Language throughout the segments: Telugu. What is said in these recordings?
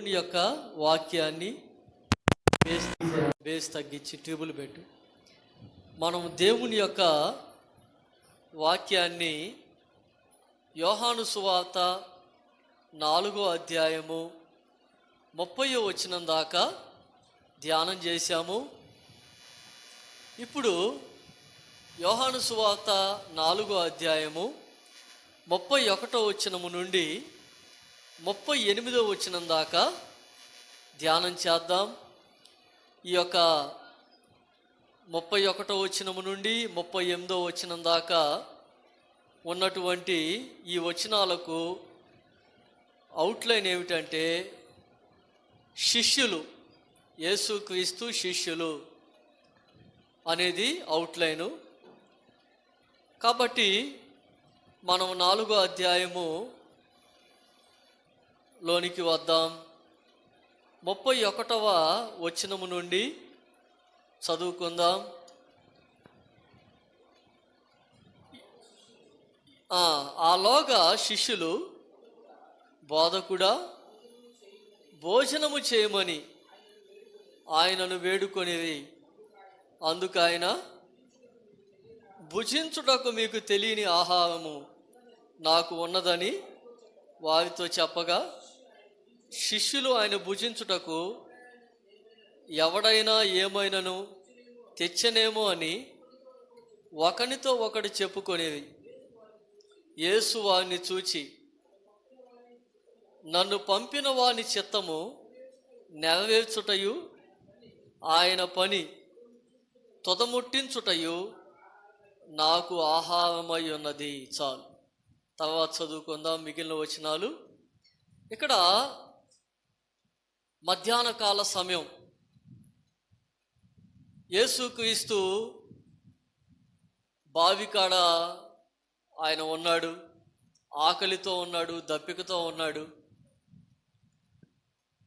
దేవుని యొక్క వాక్యాన్ని బేస్ తగ్గించి ట్యూబులు పెట్టు. మనం దేవుని యొక్క వాక్యాన్ని యోహాను సువార్త 4వ అధ్యాయము 30వ వచనం దాకా ధ్యానం చేశాము. ఇప్పుడు యోహాను సువార్త 4వ అధ్యాయము 31వ వచనము నుండి 38వ వచనం దాకా ధ్యానం చేద్దాం. ఈ యొక్క 31వ వచనము నుండి 38వ వచనం దాకా ఉన్నటువంటి ఈ వచనాలకు అవుట్లైన్ ఏమిటంటే శిష్యులు, యేసుక్రీస్తు శిష్యులు అనేది అవుట్లైను. కాబట్టి మనం 4వ అధ్యాయము లోనికి వద్దాం. 31వ వచనము నుండి చదువుకుందాం. ఆలోగా శిష్యులు, బోధకుడా, భోజనము చేయమని ఆయనను వేడుకొనిరి. అందుకు ఆయన, భుజించుటకు మీకు తెలియని ఆహారము నాకు ఉన్నదని వారితో చెప్పగా, శిష్యులు ఆయన భుజించుటకు ఎవడైనా ఏమైనాను తెచ్చనేమో అని ఒకనితో ఒకడు చెప్పుకొనేది. యేసు వారిని చూచి, నన్ను పంపిన వాని చిత్తము నెరవేర్చుటయు ఆయన పని తుదముట్టించుటయు నాకు ఆహారమై ఉన్నది. చాలు, తర్వాత చదువుకుందాం మిగిలిన వచనాలు. ఇక్కడ మధ్యాహ్న కాల సమయం. యేసుక్రీస్తు బావి కాడ ఆయన ఉన్నాడు, ఆకలితో ఉన్నాడు, దప్పికతో ఉన్నాడు.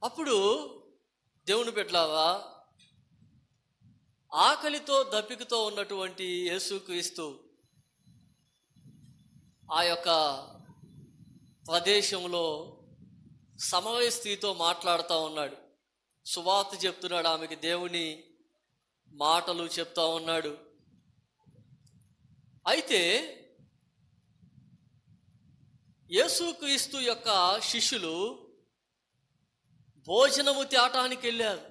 అప్పుడు దేవుని బిడ్డలారా, ఆకలితో దప్పికతో ఉన్నటువంటి యేసుక్రీస్తు ఆ యొక్క ప్రదేశంలో సమరయ స్త్రీతో మాట్లాడుతూ ఉన్నాడు, సువార్త చెప్తున్నాడు, ఆమెకి దేవుని మాటలు చెప్తా ఉన్నాడు. అయితే యేసుక్రీస్తు యొక్క శిష్యులు భోజనము తేటానికి వెళ్ళారు.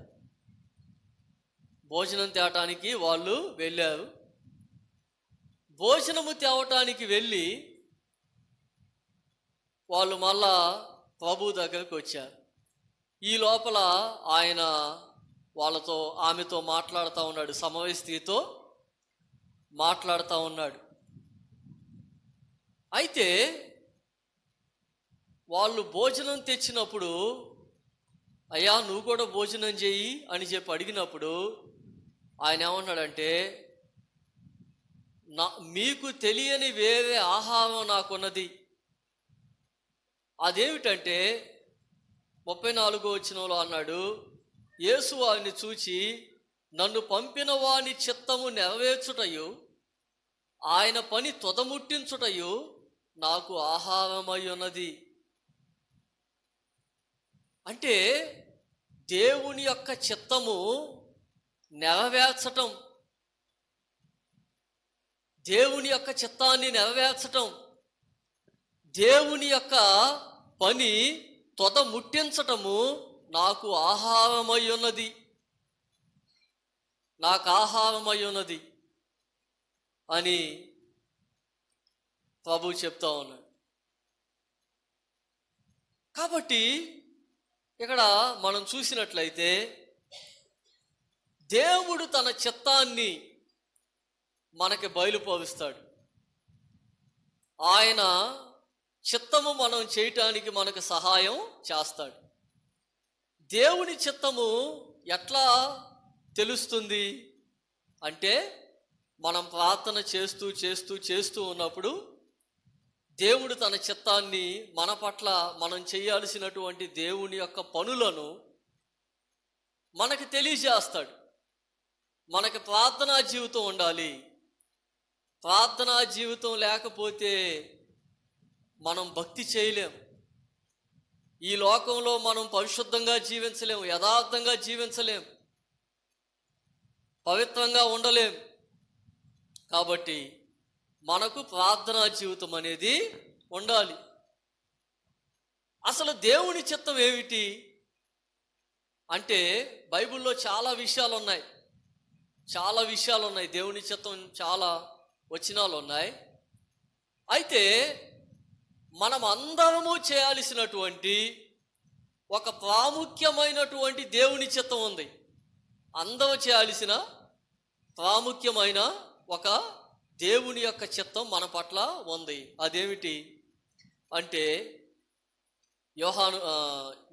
భోజనం తేటానికి వాళ్ళు వెళ్ళారు. భోజనము తేవటానికి వెళ్ళి వాళ్ళు మళ్ళా ప్రభు దగ్గరకు వచ్చారు. ఈ లోపల ఆయన ఆమెతో మాట్లాడుతూ ఉన్నాడు, సమరయ స్త్రీతో మాట్లాడుతూ ఉన్నాడు. అయితే వాళ్ళు భోజనం తెచ్చినప్పుడు, అయ్యా నువ్వు కూడా భోజనం చెయ్యి అని చెప్పి అడిగినప్పుడు ఆయన ఏమన్నాడంటే, మీకు తెలియని వేరే ఆహారం నాకున్నది. అదేమిటంటే 34వ వచనంలో అన్నాడు, యేసు వారిని చూచి, నన్ను పంపిన వాని చిత్తము నెరవేర్చుటయు ఆయన పని తుదముట్టించుటయు నాకు ఆహారమై ఉన్నది. అంటే దేవుని యొక్క చిత్తము నెరవేర్చటం, దేవుని యొక్క చిత్తాన్ని నెరవేర్చటం, దేవుని యొక్క పని తుదముట్టించటము నాకు ఆహారమై ఉన్నది, నాకు ఆహారమై ఉన్నది అని ప్రభు చెప్తా ఉన్నాడు. కాబట్టి ఇక్కడ మనం చూసినట్లయితే దేవుడు తన చిత్తాన్ని మనకి బయలుపరుస్తాడు. ఆయన చిత్తము మనం చేయటానికి మనకు సహాయం చేస్తాడు. దేవుని చిత్తము ఎట్లా తెలుస్తుంది అంటే, మనం ప్రార్థన చేస్తూ చేస్తూ చేస్తూ ఉన్నప్పుడు దేవుడు తన చిత్తాన్ని మన పట్ల మనం చేయాల్సినటువంటి దేవుని యొక్క పనులను మనకు తెలియజేస్తాడు. మనకి ప్రార్థనా జీవితం ఉండాలి. ప్రార్థనా జీవితం లేకపోతే మనం భక్తి చేయలేం. ఈ లోకంలో మనం పరిశుద్ధంగా జీవించలేం, యథార్థంగా జీవించలేం, పవిత్రంగా ఉండలేం. కాబట్టి మనకు ప్రార్థనా జీవితం అనేది ఉండాలి. అసలు దేవుని చిత్తం ఏమిటి అంటే బైబిల్లో చాలా విషయాలు ఉన్నాయి. దేవుని చిత్తం చాలా వచనాలు ఉన్నాయి. అయితే మనం అందరము చేయాల్సినటువంటి ఒక ప్రాముఖ్యమైనటువంటి దేవుని చిత్తం ఉంది. అందరూ చేయాల్సిన ప్రాముఖ్యమైన ఒక దేవుని యొక్క చిత్తం మన పట్ల ఉంది. అదేమిటి అంటే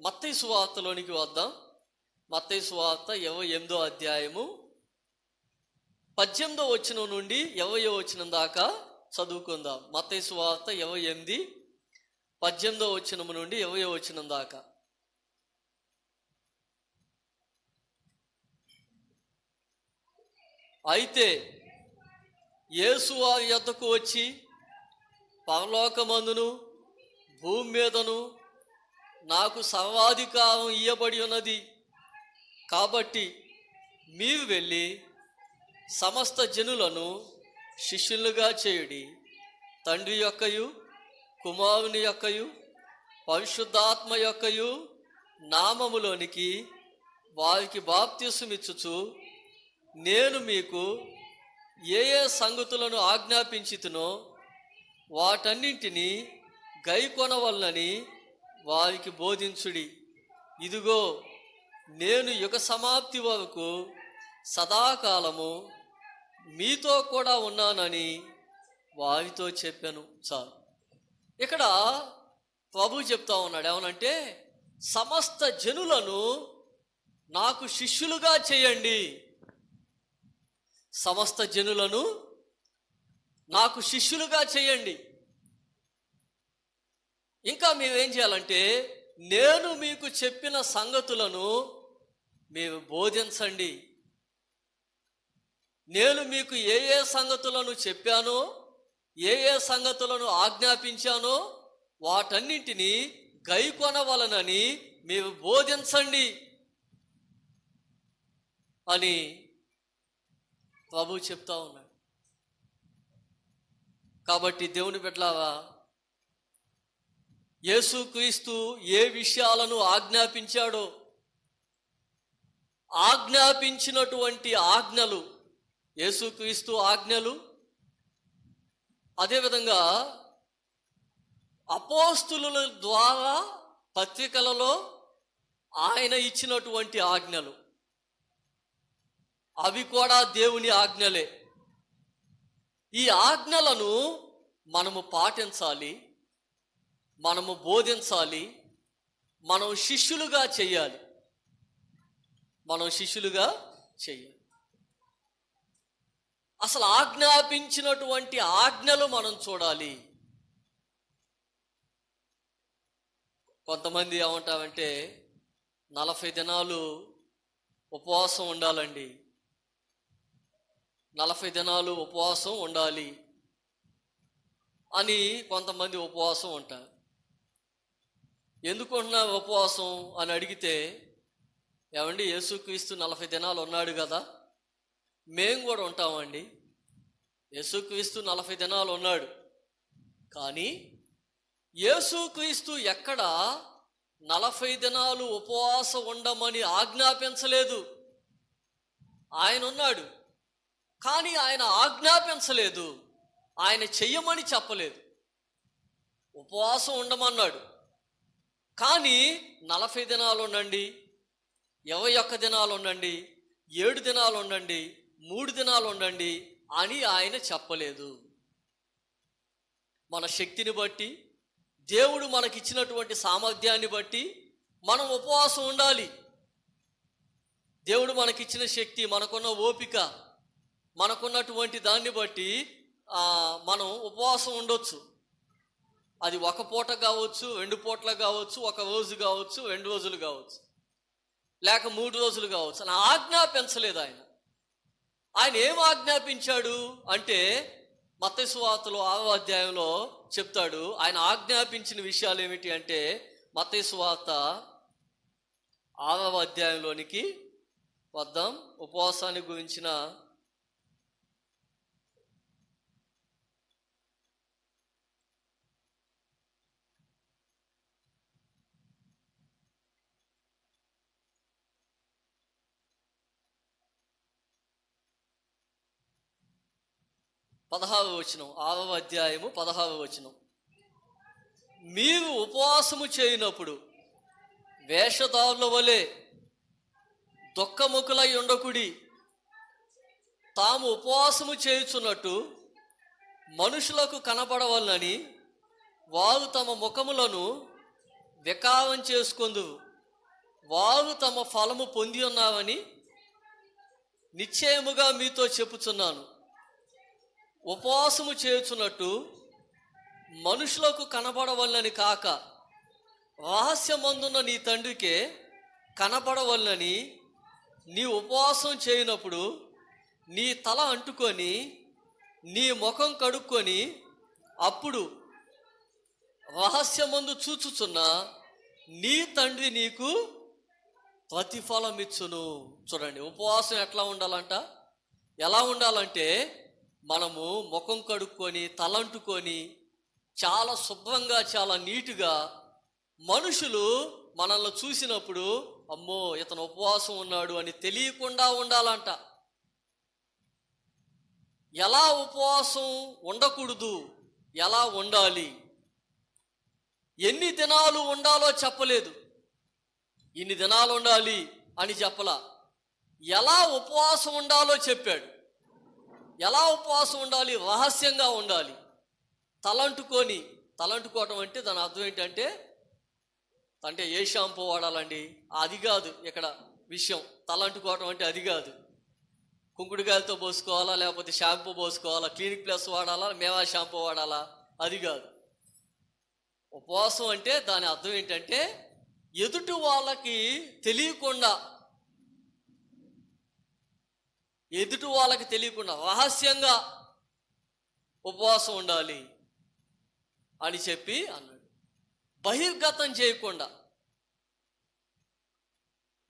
మత్తయి సువార్తలోనికి వద్దాం. మత్తయి సువార్త 28వ అధ్యాయము 18వ వచనం నుండి 20వ వచనం దాకా చదువుకుందాం. మత్తయి సువార్త 28 18వ వచనం నుండి 20వ వచనం దాకా. అయితే యేసు వారి యొద్దకు వచ్చి, పరలోకమందును భూమి మీదను నాకు సర్వాధికారం ఇయ్యబడి ఉన్నది, కాబట్టి మీరు వెళ్ళి సమస్త జనులను శిష్యులుగా చేయుడి. తండ్రి యొక్కయు కుమారుని యొక్కయు పరిశుద్ధాత్మ యొక్కయు నామములోనికి వారికి బాప్తిస్మమిచ్చుచు, నేను మీకు ఏ సంగతులను ఆజ్ఞాపించితునో వాటన్నింటినీ గైకొనవలనని వారికి బోధించుడి. ఇదిగో నేను యుగ సమాప్తి వరకు సదాకాలము మీతో కూడా ఉన్నానని వారితో చెప్పాను. చాలు. ఇక్కడ ప్రభు చెప్తా ఉన్నాడు ఏమనంటే, సమస్త జనులను నాకు శిష్యులుగా చేయండి. సమస్త జనులను నాకు శిష్యులుగా చేయండి. ఇంకా మేమేం చేయాలంటే, నేను మీకు చెప్పిన సంగతులను మీరు బోధించండి. నేను మీకు ఏ సంగతులను చెప్పానో, ఏ సంగతులను ఆజ్ఞాపించానో వాటన్నింటినీ గైకొనవలనని మీరు బోధించండి అని ప్రభు చెప్తా ఉన్నాడు. కాబట్టి దేవుని బిడ్డలారా, యేసుక్రీస్తు ఏ విషయాలను ఆజ్ఞాపించాడో ఆజ్ఞాపించినటువంటి ఆజ్ఞలు, యేసుక్రీస్తు ఆజ్ఞలు, అదేవిధంగా అపోస్తులుల ద్వారా పత్రికలలో ఆయన ఇచ్చినటువంటి ఆజ్ఞలు, అవి కూడా దేవుని ఆజ్ఞలే. ఈ ఆజ్ఞలను మనము పాటించాలి, మనము బోధించాలి, మనం శిష్యులుగా చేయాలి. అసలు ఆజ్ఞాపించినటువంటి ఆజ్ఞలు మనం చూడాలి. కొంతమంది ఏమంటారంటే 40 దినాలు ఉపవాసం ఉండాలండి, 40 దినాలు ఉపవాసం ఉండాలి అని కొంతమంది ఉపవాసం ఉంటారు. ఎందుకు ఉంటున్నారు ఉపవాసం అని అడిగితే, ఏమండి యేసుక్రీస్తు 40 దినాలు ఉన్నాడు కదా, మేము కూడా ఉంటామండి. యేసుక్రీస్తు 40 దినాలు ఉన్నాడు, కానీ యేసుక్రీస్తు ఎక్కడ 40 దినాలు ఉపవాసం ఉండమని ఆజ్ఞాపించలేదు. ఆయన ఉన్నాడు, కానీ ఆయన ఆజ్ఞాపించలేదు, ఆయన చెయ్యమని చెప్పలేదు. ఉపవాసం ఉండమన్నాడు, కానీ 40 దినాలు ఉండండి, 21 దినాలు ఉండండి, 7 దినాలు ఉండండి, 3 దినాలు ఉండండి అని ఆయన చెప్పలేదు. మన శక్తిని బట్టి, దేవుడు మనకిచ్చినటువంటి సామర్థ్యాన్ని బట్టి మనం ఉపవాసం ఉండాలి. దేవుడు మనకిచ్చిన శక్తి, మనకున్న ఓపిక, మనకున్నటువంటి దాన్ని బట్టి మనం ఉపవాసం ఉండొచ్చు. అది ఒక పూట కావచ్చు, 2 పూటలు కావచ్చు, ఒక రోజు కావచ్చు, 2 రోజులు కావచ్చు, లేక 3 రోజులు కావచ్చు. అని ఆజ్ఞాపించలేదు ఆయన. ఆయన ఏం ఆజ్ఞాపించాడు అంటే మత్తయి సువార్తలో 6వ అధ్యాయంలో చెప్తాడు. ఆయన ఆజ్ఞాపించిన విషయాలు ఏమిటి అంటే, మత్తయి సువార్త 6వ అధ్యాయంలోనికి వద్దాం. ఉపవాసాన్ని గురించిన వచనం, 6వ అధ్యాయము 16వ వచనం. మీరు ఉపవాసము చేయనప్పుడు వేషధారుల వలె దుఃఖముఖులై ఉండకుడి. తాము ఉపవాసము చేయుచున్నట్టు మనుషులకు కనపడవలనని వారు తమ ముఖములను వికారం చేసుకొందురు. వారు తమ ఫలము పొంది ఉన్నారని నిశ్చయముగా మీతో చెప్పుచున్నాను. ఉపవాసము చేయుచున్నట్టు మనుషులకు కనపడవలనని కాక రహస్యమందున్న నీ తండ్రికే కనపడవలనని నీ ఉపవాసం చేయనప్పుడు నీ తల అంటుకొని నీ ముఖం కడుక్కొని అప్పుడు రహస్యమందు చూచుచున్న నీ తండ్రి నీకు ప్రతిఫలం ఇచ్చును. చూడండి, ఉపవాసం ఎట్లా ఉండాలంట? ఎలా ఉండాలంటే మనము ముఖం కడుక్కొని తలంటుకొని చాలా శుభ్రంగా చాలా నీటుగా మనుషులు మనల్ని చూసినప్పుడు అమ్మో ఇతను ఉపవాసం ఉన్నాడు అని తెలియకుండా ఉండాలంట. ఎలా ఉపవాసం ఉండకూడదు, ఎలా ఉండాలి, ఎన్ని దినాలు ఉండాలో చెప్పలేదు. ఇన్ని దినాలు ఉండాలి అని చెప్పలా. ఎలా ఉపవాసం ఉండాలో చెప్పాడు. ఎలా ఉపవాసం ఉండాలి? రహస్యంగా ఉండాలి. తలంటుకోవటం అంటే దాని అర్థం ఏంటంటే ఏ షాంపూ వాడాలండి? అది కాదు ఇక్కడ విషయం. తలంటుకోవటం అంటే అది కాదు. కుంకుడుకాయలతో పోసుకోవాలా, లేకపోతే షాంపూ పోసుకోవాలా, క్లినిక్ ప్లస్ వాడాలా, మేవా షాంపూ వాడాలా, అది కాదు. ఉపవాసం అంటే దాని అర్థం ఏంటంటే ఎదుటి వాళ్ళకి తెలియకుండా రహస్యంగా ఉపవాసం ఉండాలి అని చెప్పి అన్నాడు. బహిర్గతం చేయకుండా.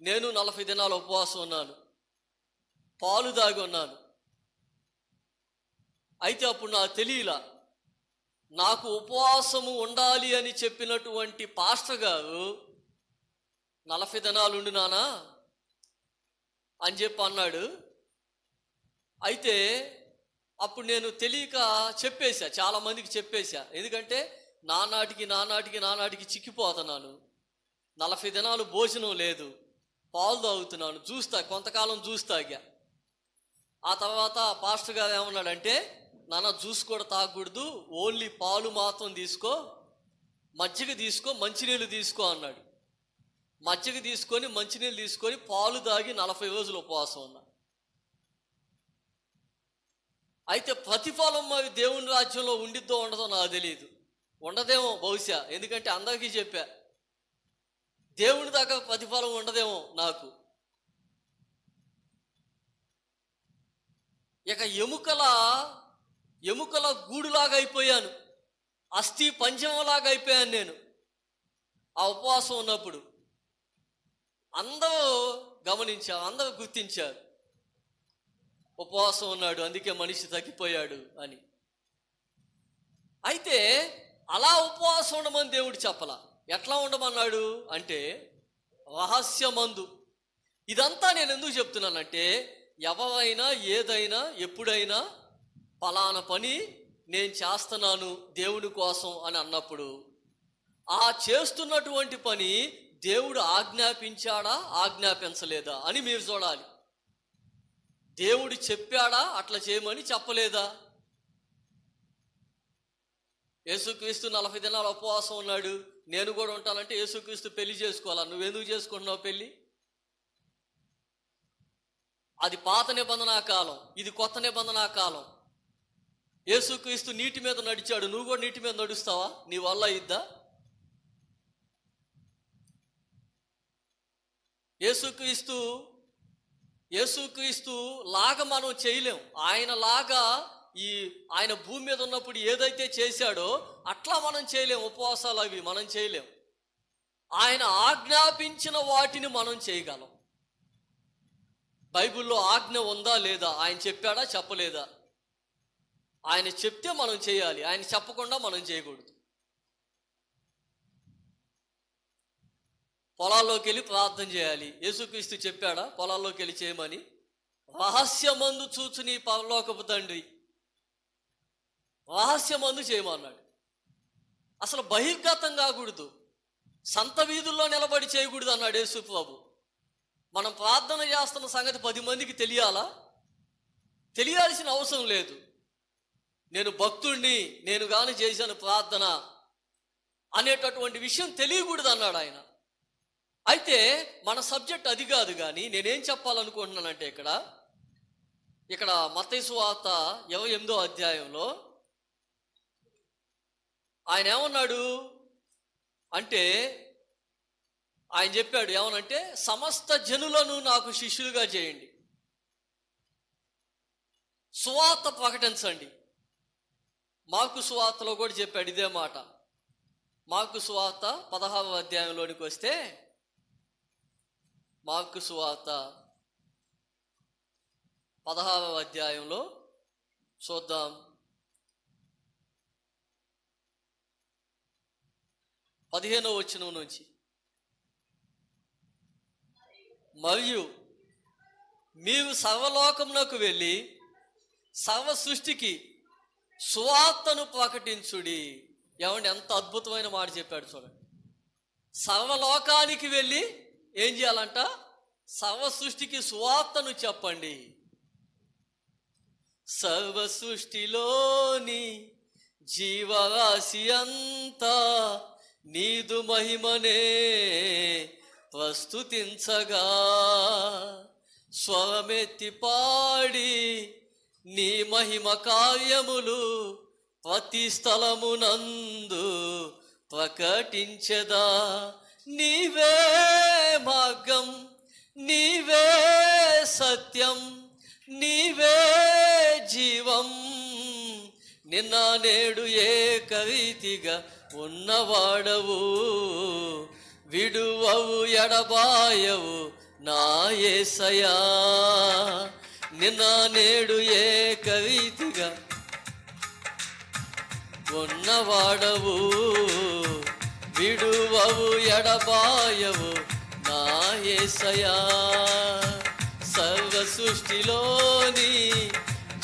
నేను 40 దినాలు ఉపవాసం ఉన్నాను, పాలు దాగి ఉన్నాను. అయితే అప్పుడు నాకు తెలియలా. నాకు ఉపవాసము ఉండాలి అని చెప్పినటువంటి పాస్టర్ గారు 40 దినాలు ఉండు నానా అని చెప్పి అన్నాడు. అయితే అప్పుడు నేను తెలియక చెప్పేశా, చాలామందికి చెప్పేశా. ఎందుకంటే నానాటికి చిక్కిపోతున్నాను. 40 దినాలు భోజనం లేదు, పాలు తాగుతున్నాను, కొంతకాలం జ్యూస్ తాగా. ఆ తర్వాత పాస్టర్ గారు ఏమన్నాడంటే, నాన్న జ్యూస్ కూడా తాగకూడదు, ఓన్లీ పాలు మాత్రం తీసుకో, మజ్జిగ తీసుకో, మంచినీళ్ళు తీసుకో అన్నాడు. మజ్జిగ తీసుకొని మంచినీళ్ళు తీసుకొని పాలు తాగి 40 రోజులు ఉపవాసం ఉన్నా. అయితే ప్రతిఫలం మరి దేవుని రాజ్యంలో ఉండిద్దో ఉండదో నాకు తెలియదు. ఉండదేమో బహుశా, ఎందుకంటే అందరికీ చెప్పా. దేవుని దాకా ప్రతిఫలం ఉండదేమో నాకు. ఇక ఎముకల గూడులాగా అయిపోయాను, అస్థి పంజంలాగా అయిపోయాను నేను ఆ ఉపవాసం ఉన్నప్పుడు. అందరూ గమనించారు, అందరూ గుర్తించారు, ఉపవాసం ఉన్నాడు అందుకే మనిషి తగ్గిపోయాడు అని. అయితే అలా ఉపవాసం ఉండమని దేవుడు చెప్పలా. ఎట్లా ఉండమన్నాడు అంటే రహస్యమందు. ఇదంతా నేను ఎందుకు చెప్తున్నానంటే, ఎవరైనా ఏదైనా ఎప్పుడైనా పలానా పని నేను చేస్తున్నాను దేవుని కోసం అని అన్నప్పుడు ఆ చేస్తున్నటువంటి పని దేవుడు ఆజ్ఞాపించాడా ఆజ్ఞాపించలేదా అని మీరు చూడాలి. దేవుడు చెప్పాడా అట్లా చేయమని చెప్పలేదా? యేసుక్రీస్తు 40 దినాలు ఉపవాసం ఉన్నాడు, నేను కూడా ఉంటానంటే యేసుక్రీస్తు పెళ్లి చేసుకోవాలా? నువ్వెందుకు చేసుకుంటున్నావు పెళ్ళి? అది పాత నిబంధన కాలం, ఇది కొత్త నిబంధన కాలం. యేసుక్రీస్తు నీటి మీద నడిచాడు, నువ్వు కూడా నీటి మీద నడుస్తావా? నీ వల్ల ఇద్దా? యేసుక్రీస్తు లాగా మనం చేయలేం. ఆయన భూమి మీద ఉన్నప్పుడు ఏదైతే చేశాడో అట్లా మనం చేయలేం. ఉపవాసాలు అవి మనం చేయలేం. ఆయన ఆజ్ఞాపించిన వాటిని మనం చేయగలం. బైబిల్లో ఆజ్ఞ ఉందా లేదా, ఆయన చెప్పాడా చెప్పలేదా? ఆయన చెప్తే మనం చేయాలి, ఆయన చెప్పకుండా మనం చేయకూడదు. పొలాల్లోకి వెళ్ళి ప్రార్థన చేయాలి, యేసుక్రీస్తు చెప్పాడా పొలాల్లోకి వెళ్ళి చేయమని? రహస్యమందు చూచు నీ పరలోకపు తండ్రి, రహస్యమందు చేయమన్నాడు. అసలు బహిర్గతం కాకూడదు, సంత వీధుల్లో నిలబడి చేయకూడదు అన్నాడు యేసు ప్రభు. మనం ప్రార్థన చేస్తున్న సంగతి 10 మందికి తెలియాలా? తెలియాల్సిన అవసరం లేదు. నేను భక్తుడిని, నేను గాని చేశాను ప్రార్థన అనేటటువంటి విషయం తెలియకూడదు అన్నాడు ఆయన. అయితే మన సబ్జెక్ట్ అది కాదు. కానీ నేనేం చెప్పాలనుకుంటున్నానంటే ఇక్కడ మత్తయి సువార్త 28వ అధ్యాయంలో ఆయన ఏమన్నాడు అంటే, ఆయన చెప్పాడు ఏమనంటే, సమస్త జనులను నాకు శిష్యులుగా చేయండి, సువార్త ప్రకటించండి. మార్కు సువార్తలో కూడా చెప్పాడు ఇదే మాట. మార్కు సువార్త 16వ అధ్యాయంలోనికి వస్తే, మార్కు సువార్త 16వ అధ్యాయంలో చూద్దాం. 15వ వచనం నుంచి, మరియు మీరు సర్వలోకమునకు వెళ్ళి సర్వ సృష్టికి సువార్తను ప్రకటించుడి. ఏమండి, ఎంత అద్భుతమైన మాట చెప్పాడు చూడండి. సర్వలోకానికి వెళ్ళి ఏం చేయాలంట? సర్వ సృష్టికి సువార్తను చెప్పండి. సర్వ సృష్టిలోని జీవరాశి అంతా నీదు మహిమనే ప్రస్తుతించగా, స్వరమెత్తి పాడి నీ మహిమ కార్యములు ప్రతి స్థలమునందు ప్రకటించదా. నీవే మార్గం, నీవే సత్యం, నీవే జీవం, నిన్న నేడు ఏకరీతిగా ఉన్నవాడవు, విడువవు ఎడబాయవు నా యేసయ్యా. నిన్న నేడు ఏకరీతిగా ఉన్నవాడవు, విడువవు ఎడబాయవు నా యేసయ్యా. సర్వ సృష్టిలోని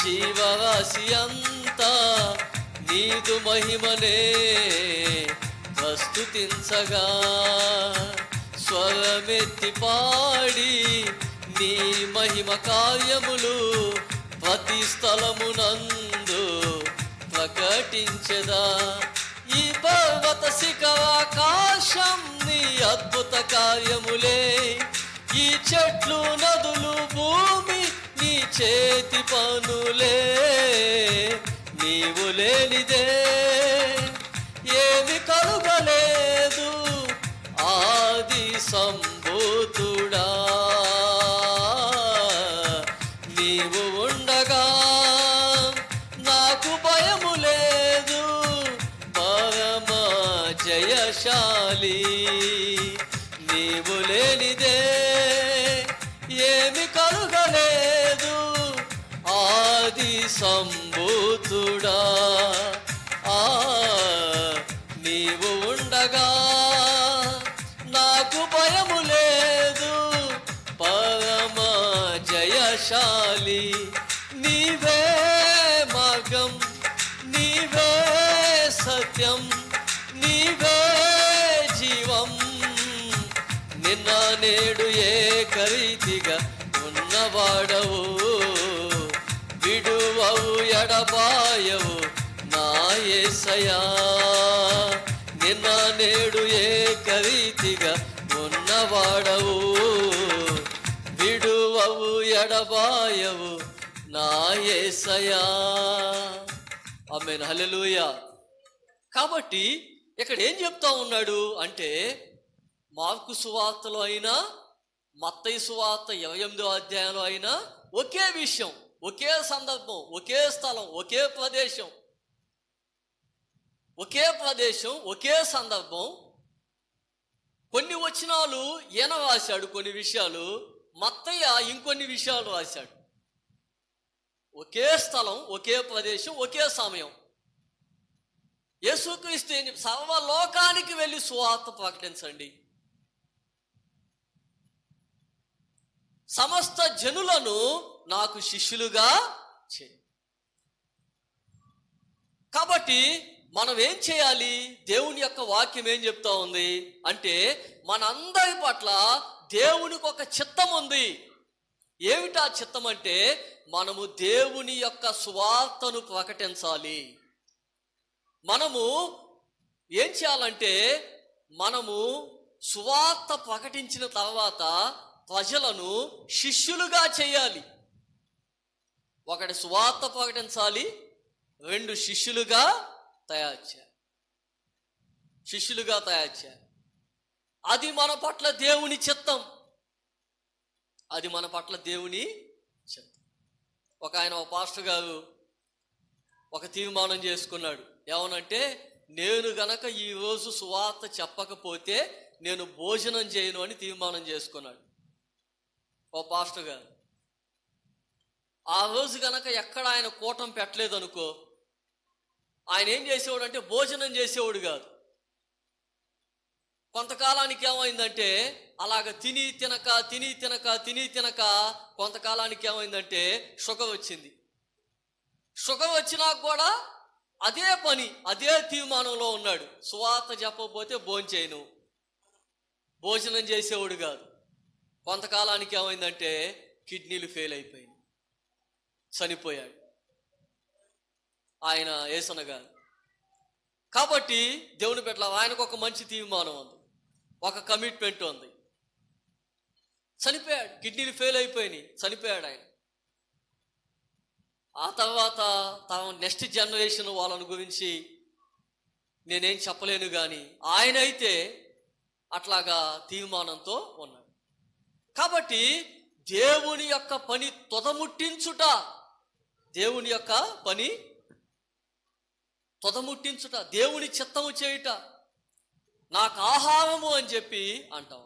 జీవరాశి అంతా నీదు మహిమనే ప్రస్తుతించగా, స్వరమెత్తి పాడి నీ మహిమ కార్యములు ప్రతి స్థలమునందు ప్రకటించదా. ఈ పర్వత శిఖరాకాశం నీ అద్భుత కార్యములే, ఈ చెట్లు నదులు భూమి నీ చేతి పనులే. నీవు లేనిదే ఏమి కలుగలేదు, ఆది సంభూతుడా. నీవు ఉండగా నాకు భయము లేదు, పరమ జయశాలి. నీవు లేనిదే ఏమి కలుగలేదు, ఆది సంభూతుడా. నీవు ఉండగా నాకు భయము లేదు, పరమ జయశాలి. నీవే మార్గం, నీవే సత్యం, నీవే జీవం, నిన్న నేడు ఏకరీతిగా ఉన్నవాడవు, విడువవు ఎడబాయవు నా యేసయ్యా. నిన్న నేడు ఏకరీతిగా ఉన్నవాడవు, విడువవు ఎడబాయవు నా యేసయ్యా. ఆమేన్, హల్లెలూయా. కాబట్టి ఇక్కడ ఏం చెప్తా ఉన్నాడు అంటే, మార్కు సువార్తలో అయినా మత్తయి సువార్త 28వ అధ్యాయంలో అయినా ఒకే విషయం, ఒకే సందర్భం, ఒకే స్థలం, ఒకే ప్రదేశం, ఒకే సందర్భం. కొన్ని వచనాలు ఈయన రాశాడు, కొన్ని విషయాలు మత్తయ్య ఇంకొన్ని విషయాలు రాశాడు. ఒకే స్థలం, ఒకే ప్రదేశం, ఒకే సమయం. యేసుక్రీస్తు సర్వలోకానికి వెళ్ళి సువార్త ప్రకటించండి, సమస్త జనులను నాకు శిష్యులుగా చేయి. కాబట్టి మనం ఏం చేయాలి? దేవుని యొక్క వాక్యం ఏం చెప్తా ఉంది అంటే, మనందరి పట్ల దేవునికి ఒక చిత్తం ఉంది. ఏమిటా చిత్తం అంటే, మనము దేవుని యొక్క సువార్తను ప్రకటించాలి. మనము ఏం చేయాలంటే, మనము సువార్త ప్రకటించిన తర్వాత ప్రజలను శిష్యులుగా చేయాలి. ఒకటి సువార్త ప్రకటించాలి, రెండు శిష్యులుగా తయారు చేయాలి. శిష్యులుగా తయారు చేయాలి. అది మన పట్ల దేవుని చిత్తం. అది మన పట్ల దేవుని చిత్తం. ఒక పాస్టర్ గారు ఒక తీర్మానం చేసుకున్నాడు. ఏమనంటే, నేను గనక ఈరోజు సువార్త చెప్పకపోతే నేను భోజనం చేయను అని తీర్మానం చేసుకున్నాడు ఓ పాస్టర్ గారు. ఆ రోజు గనక ఎక్కడ ఆయన కూటం పెట్టలేదు అనుకో, ఆయన ఏం చేసేవాడు అంటే భోజనం చేసేవాడు కాదు. కొంతకాలానికి ఏమైందంటే, అలాగ తిని తినక కొంతకాలానికి ఏమైందంటే షుగర్ వచ్చింది. షుగర్ వచ్చినా కూడా అదే పని, అదే తీర్మానంలో ఉన్నాడు. సువార్త చెప్పకపోతే భోంచేయను, భోజనం చేసేవాడు కాదు. కొంతకాలానికి ఏమైందంటే కిడ్నీలు ఫెయిల్ అయిపోయింది, చనిపోయాడు ఆయన యేసన్న గారు. కాబట్టి దేవుని పట్ల ఆయనకు ఒక మంచి తీర్మానం ఉంది, ఒక కమిట్మెంట్ ఉంది. చనిపోయాడు, కిడ్నీలు ఫెయిల్ అయిపోయినాయి, చనిపోయాడు ఆయన. ఆ తర్వాత నెక్స్ట్ జనరేషన్ వాళ్ళని గురించి నేనేం చెప్పలేను, కానీ ఆయన అయితే అట్లాగా తీర్మానంతో ఉన్నాడు. కాబట్టి దేవుని యొక్క పని తుదముట్టించుట, దేవుని యొక్క పని తుదముట్టించుట, దేవుని చిత్తము చేయుట, నాకు ఆహారము అని చెప్పి అంటాం.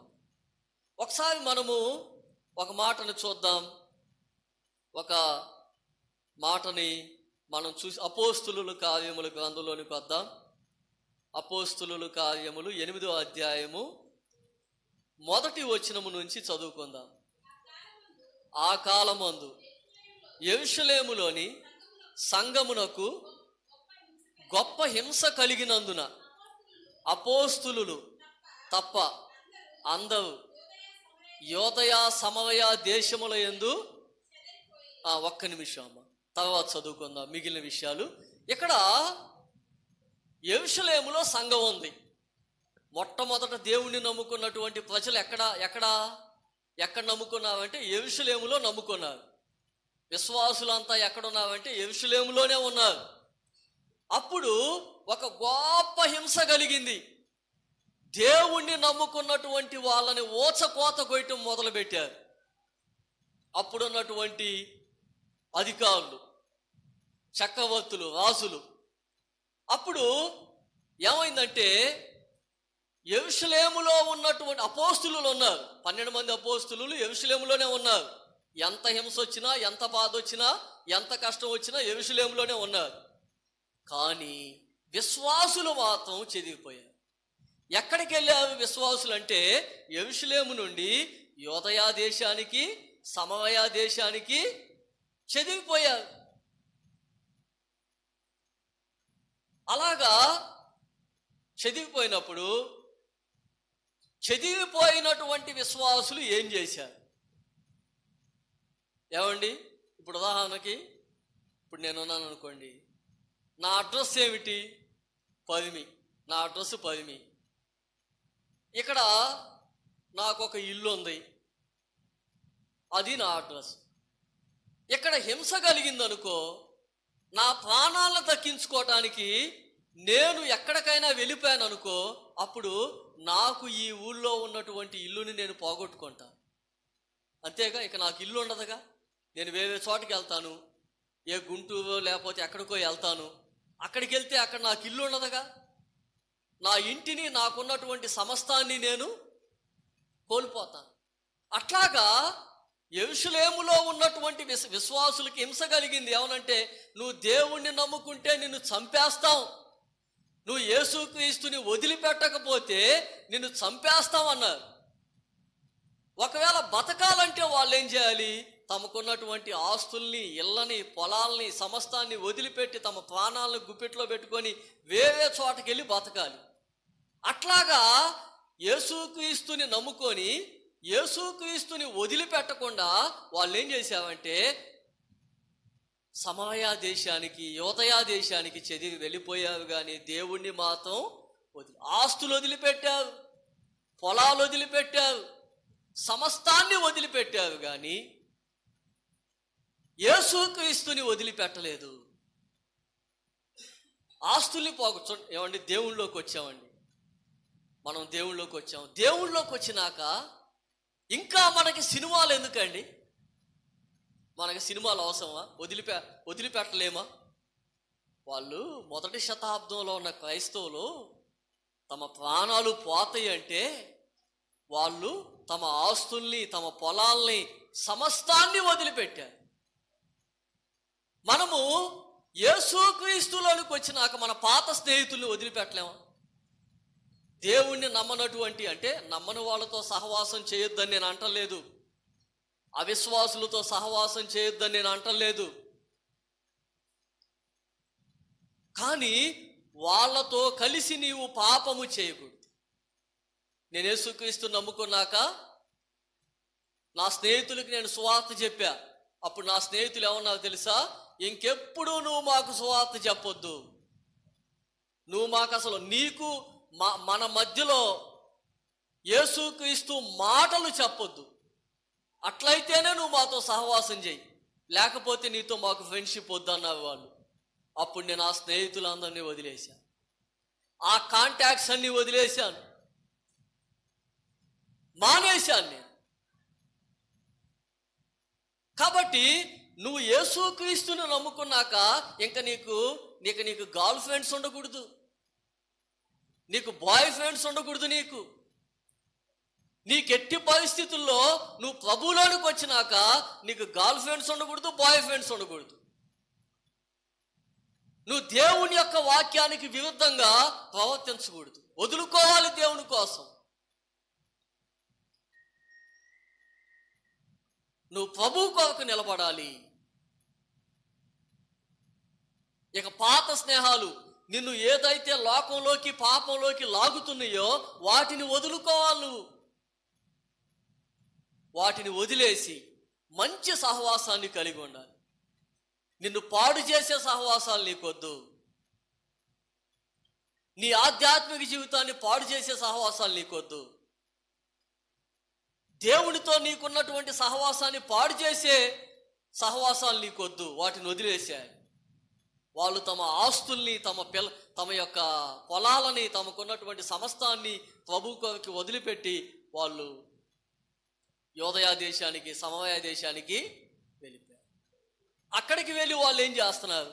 ఒకసారి మనము ఒక మాటను చూద్దాం. ఒక మాటని మనం చూసి అపోస్తులుల కార్యముల గ్రంథంలోనికి వద్దాం. అపోస్తులుల కార్యములు 8వ అధ్యాయము 1వ వచనము నుంచి చదువుకుందాం. ఆ కాలమందు యెరూషలేములోని సంఘమునకు గొప్ప హింస కలిగినందున అపోస్తులులు తప్ప అందరూ యోదయ సమరయ దేశముల యందు ఒక్క నిమిషం అమ్మ, తర్వాత చదువుకుందాం మిగిలిన విషయాలు. ఇక్కడ యెరూషలేములో సంఘం ఉంది. మొట్టమొదట దేవుణ్ణి నమ్ముకున్నటువంటి ప్రజలు ఎక్కడ నమ్ముకున్నారంటే యెరూషలేములో నమ్ముకున్నారు. విశ్వాసులంతా ఎక్కడున్నారంటే యెరూషలేములోనే ఉన్నారు. అప్పుడు ఒక గొప్ప హింస కలిగింది. దేవుణ్ణి నమ్ముకున్నటువంటి వాళ్ళని ఓచకోత కొయ్యటం మొదలుపెట్టారు అప్పుడున్నటువంటి అధికారులు, చక్రవర్తులు, రాజులు. అప్పుడు ఏమైందంటే, యెరూషలేములో ఉన్నటువంటి అపోస్తులు ఉన్నారు, 12 మంది అపోస్తులు యెరూషలేములోనే ఉన్నారు. ఎంత హింస వచ్చినా, ఎంత బాధ వచ్చినా, ఎంత కష్టం వచ్చినా యెరూషలేములోనే ఉన్నారు. కానీ విశ్వాసులు మాత్రం చెదిరిపోయారు. ఎక్కడికి వెళ్ళారు విశ్వాసులు అంటే, యెరూషలేము నుండి యోదయ దేశానికి, సమరయ దేశానికి చెదిరిపోయారు. అలాగా చెదిరిపోయినప్పుడు చెదిరిపోయినటువంటి విశ్వాసులు ఏం చేశారు? ఏమండి, ఇప్పుడు ఉదాహరణకి ఇప్పుడు నేనున్నాను అనుకోండి, నా అడ్రస్ ఏమిటి? పదిమి. నా అడ్రస్ పదిమి. ఇక్కడ నాకు ఒక ఇల్లు ఉంది, అది నా అడ్రస్. ఇక్కడ హింస కలిగిందనుకో, నా ప్రాణాలను దక్కించుకోవటానికి నేను ఎక్కడికైనా వెళ్ళిపోయాను అనుకో, అప్పుడు నాకు ఈ ఊళ్ళో ఉన్నటువంటి ఇల్లుని నేను పోగొట్టుకుంటాను. అంతేగా, ఇక నాకు ఇల్లు ఉండదుగా. నేను వేరే చోటుకి వెళ్తాను, ఏ గుంటూరు లేకపోతే ఎక్కడికో వెళ్తాను. అక్కడికి వెళ్తే అక్కడ నాకు ఇల్లు ఉండదుగా. నా ఇంటిని, నాకున్నటువంటి సమస్తాన్ని నేను కోల్పోతాను. అట్లాగా యెరూషలేములో ఉన్నటువంటి విశ్వాసులకి హింస కలిగింది. ఏమనంటే, నువ్వు దేవుణ్ణి నమ్ముకుంటే నిన్ను చంపేస్తాం, నువ్వు యేసుక్రీస్తుని వదిలిపెట్టకపోతే నిన్ను చంపేస్తాం అన్నారు. ఒకవేళ బతకాలంటే వాళ్ళు ఏం చేయాలి? తమకున్నటువంటి ఆస్తుల్ని, ఇళ్ళని, పొలాల్ని, సమస్తాన్ని వదిలిపెట్టి తమ ప్రాణాలను గుప్పెట్లో పెట్టుకొని వేరే చోటకి వెళ్ళి బతకాలి. అట్లాగా యేసుక్రీస్తుని నమ్ముకొని యేసుక్రీస్తుని వదిలిపెట్టకుండా వాళ్ళు ఏం చేశావంటే సమరయ దేశానికి, యోదయ దేశానికి చదివి వెళ్ళిపోయావు. కానీ దేవుణ్ణి మాత్రం ఆస్తులు వదిలిపెట్టావు, పొలాలు వదిలిపెట్టావు, సమస్తాన్ని వదిలిపెట్టావు. కానీ యేసుక్రీస్తుని వదిలిపెట్టలేదు. ఆస్తుల్ని పోగొచ్చు. ఏమండి, దేవుళ్ళలోకి వచ్చామండి, మనం దేవుళ్ళలోకి వచ్చాం. దేవుళ్ళలోకి వచ్చినాక ఇంకా మనకి సినిమాలు ఎందుకండి? మనకి సినిమాలు అవసరమా? వదిలిపెట్టలేమా? వాళ్ళు మొదటి శతాబ్దంలో ఉన్న క్రైస్తవులు తమ ప్రాణాలు పోతాయి అంటే వాళ్ళు తమ ఆస్తుల్ని, తమ పొలాల్ని, సమస్తాన్ని వదిలిపెట్టారు. మనము యేసుక్రీస్తులోనికి వచ్చినాక మన పాత స్నేహితుల్ని వదిలిపెట్టలేమా? దేవుణ్ణి నమ్మనటువంటి, అంటే నమ్మని వాళ్ళతో సహవాసం చేయొద్దని నేను అంటలేదు, అవిశ్వాసులతో సహవాసం చేయొద్దని నేను అంటలేదు. కానీ వాళ్ళతో కలిసి నీవు పాపము చేయకూడదు. నేను యేసుక్రీస్తు నమ్ముకున్నాక నా స్నేహితులకి నేను సువార్త చెప్పా. అప్పుడు నా స్నేహితులు ఏమన్నారో తెలుసా? ఇంకెప్పుడు నువ్వు మాకు సువార్త చెప్పొద్దు, నువ్వు మాకు అసలు నీకు మన మధ్యలో యేసుక్రీస్తు మాటలు చెప్పొద్దు, అట్లయితేనే నువ్వు మాతో సహవాసం చేయి, లేకపోతే నీతో మాకు ఫ్రెండ్షిప్ వద్దన్నారు వాళ్ళు. అప్పుడు నేను ఆ స్నేహితులందరినీ వదిలేశాను, ఆ కాంటాక్ట్స్ అన్ని వదిలేశాను, మానేశాను నేను. కాబట్టి నువ్వు యేసుక్రీస్తుని నమ్ముకున్నాక ఇంకా నీకు గర్ల్ ఫ్రెండ్స్ ఉండకూడదు, నీకు బాయ్ ఫ్రెండ్స్ ఉండకూడదు. నీకు ఎట్టి పరిస్థితుల్లో నువ్వు ప్రభువులోనికి వచ్చినాక నీకు గర్ల్ ఫ్రెండ్స్ ఉండకూడదు, బాయ్ ఫ్రెండ్స్ ఉండకూడదు. నువ్వు దేవుని యొక్క వాక్యానికి విరుద్ధంగా ప్రవర్తించకూడదు, వదులుకోవాలి దేవుని కోసం. నువ్వు ప్రభువు కొరకు నిలబడాలి. ఇక పాత స్నేహాలు నిన్ను ఏదైతే లోకంలోకి, పాపంలోకి లాగుతున్నాయో వాటిని వదులుకోవాలి. నువ్వు వాటిని వదిలేసి మంచి సహవాసాన్ని కలిగి ఉండాలి. నిన్ను పాడు చేసే సహవాసాలు నీకొద్దు, నీ ఆధ్యాత్మిక జీవితాన్ని పాడు చేసే సహవాసాలు నీకొద్దు. దేవునితో నీకున్నటువంటి సహవాసాన్ని పాడు చేసే సహవాసాలు నీకొద్దు, వాటిని వదిలేశాయి. వాళ్ళు తమ ఆస్తుల్ని, తమ యొక్క పొలాలని, తమకున్నటువంటి సమస్తాన్ని ప్రభువుకి వదిలిపెట్టి వాళ్ళు యోదయ దేశానికి, సమరయ దేశానికి వెళ్ళిపోయారు. అక్కడికి వెళ్ళి వాళ్ళు ఏం చేస్తున్నారు?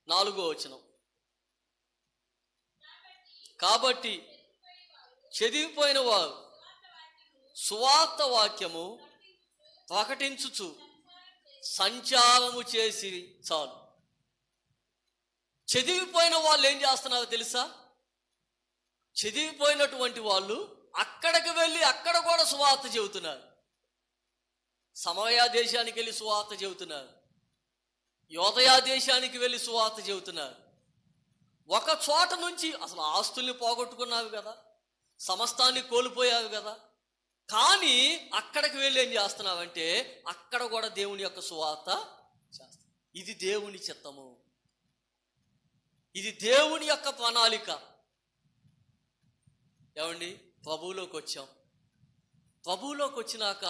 4వ వచనం, కాబట్టి చెదిరిపోయిన వారు సువార్త వాక్యము ప్రకటించుచు సంచారము చేసి చాలు. చెదిరిపోయిన వాళ్ళు ఏం చేస్తున్నారో తెలుసా? చెదిరిపోయినటువంటి వాళ్ళు అక్కడికి వెళ్ళి అక్కడ కూడా సువార్త చెబుతున్నారు. సమరయ దేశానికి వెళ్ళి సువార్త చెబుతున్నారు, యోదయ దేశానికి వెళ్ళి సువార్త చెబుతున్నారు. ఒక చోట నుంచి అసలు ఆస్తుల్ని పోగొట్టుకున్నావు కదా, సమస్తాన్ని కోల్పోయావు కదా, కానీ అక్కడికి వెళ్ళి ఏం చేస్తున్నావంటే అక్కడ కూడా దేవుని యొక్క సువార్త చేస్తావు. ఇది దేవుని చిత్తము, ఇది దేవుని యొక్క ప్రణాళిక. ఏమండి, ప్రభువులోకి వచ్చాం. ప్రభువులోకి వచ్చినాక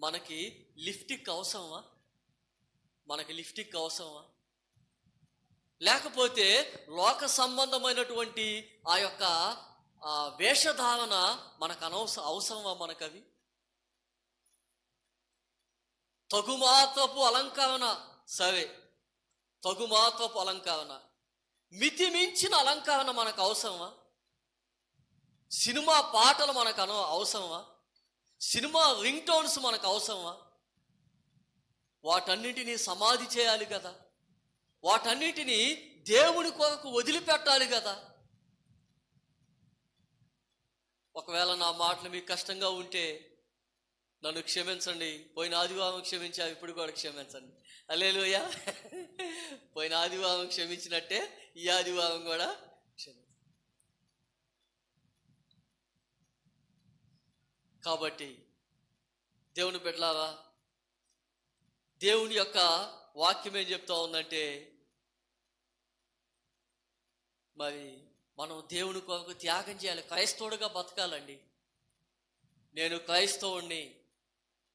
మనకి లిఫ్టిక్ అవసరమా? మనకి లిఫ్టిక్ అవసరమా? లేకపోతే లోక సంబంధమైనటువంటి ఆ యొక్క వేషధారణ మనకు అవసరమా? మనకవి తగుమాత్రపు అలంకరణ, సరే, తగుమాత్రపు అలంకరణ, మితిమించిన అలంకరణ మనకు అవసరమా? సినిమా పాటలు మనకు అవసరమా? సినిమా రింగ్ టోన్స్ మనకు అవసరమా? వాటన్నిటినీ సమాధి చేయాలి కదా, వాటన్నిటినీ దేవుని కొరకు వదిలిపెట్టాలి కదా. ఒకవేళ నా మాటలు మీకు కష్టంగా ఉంటే నన్ను క్షమించండి. పోయిన ఆదివారం క్షమించా, ఇప్పుడు కూడా క్షమించండి. హల్లెలూయా. పోయిన ఆదివారం క్షమించినట్టే ఈ ఆదివారం కూడా క్షమించండి. కాబట్టి దేవుని బిడ్డలారా, దేవుని యొక్క వాక్యం ఏం చెప్తా ఉందంటే, మరి మనం దేవుని కొరకు త్యాగం చేయాలి. క్రైస్తవుడిగా బతకాలండి. నేను క్రైస్తవుడిని,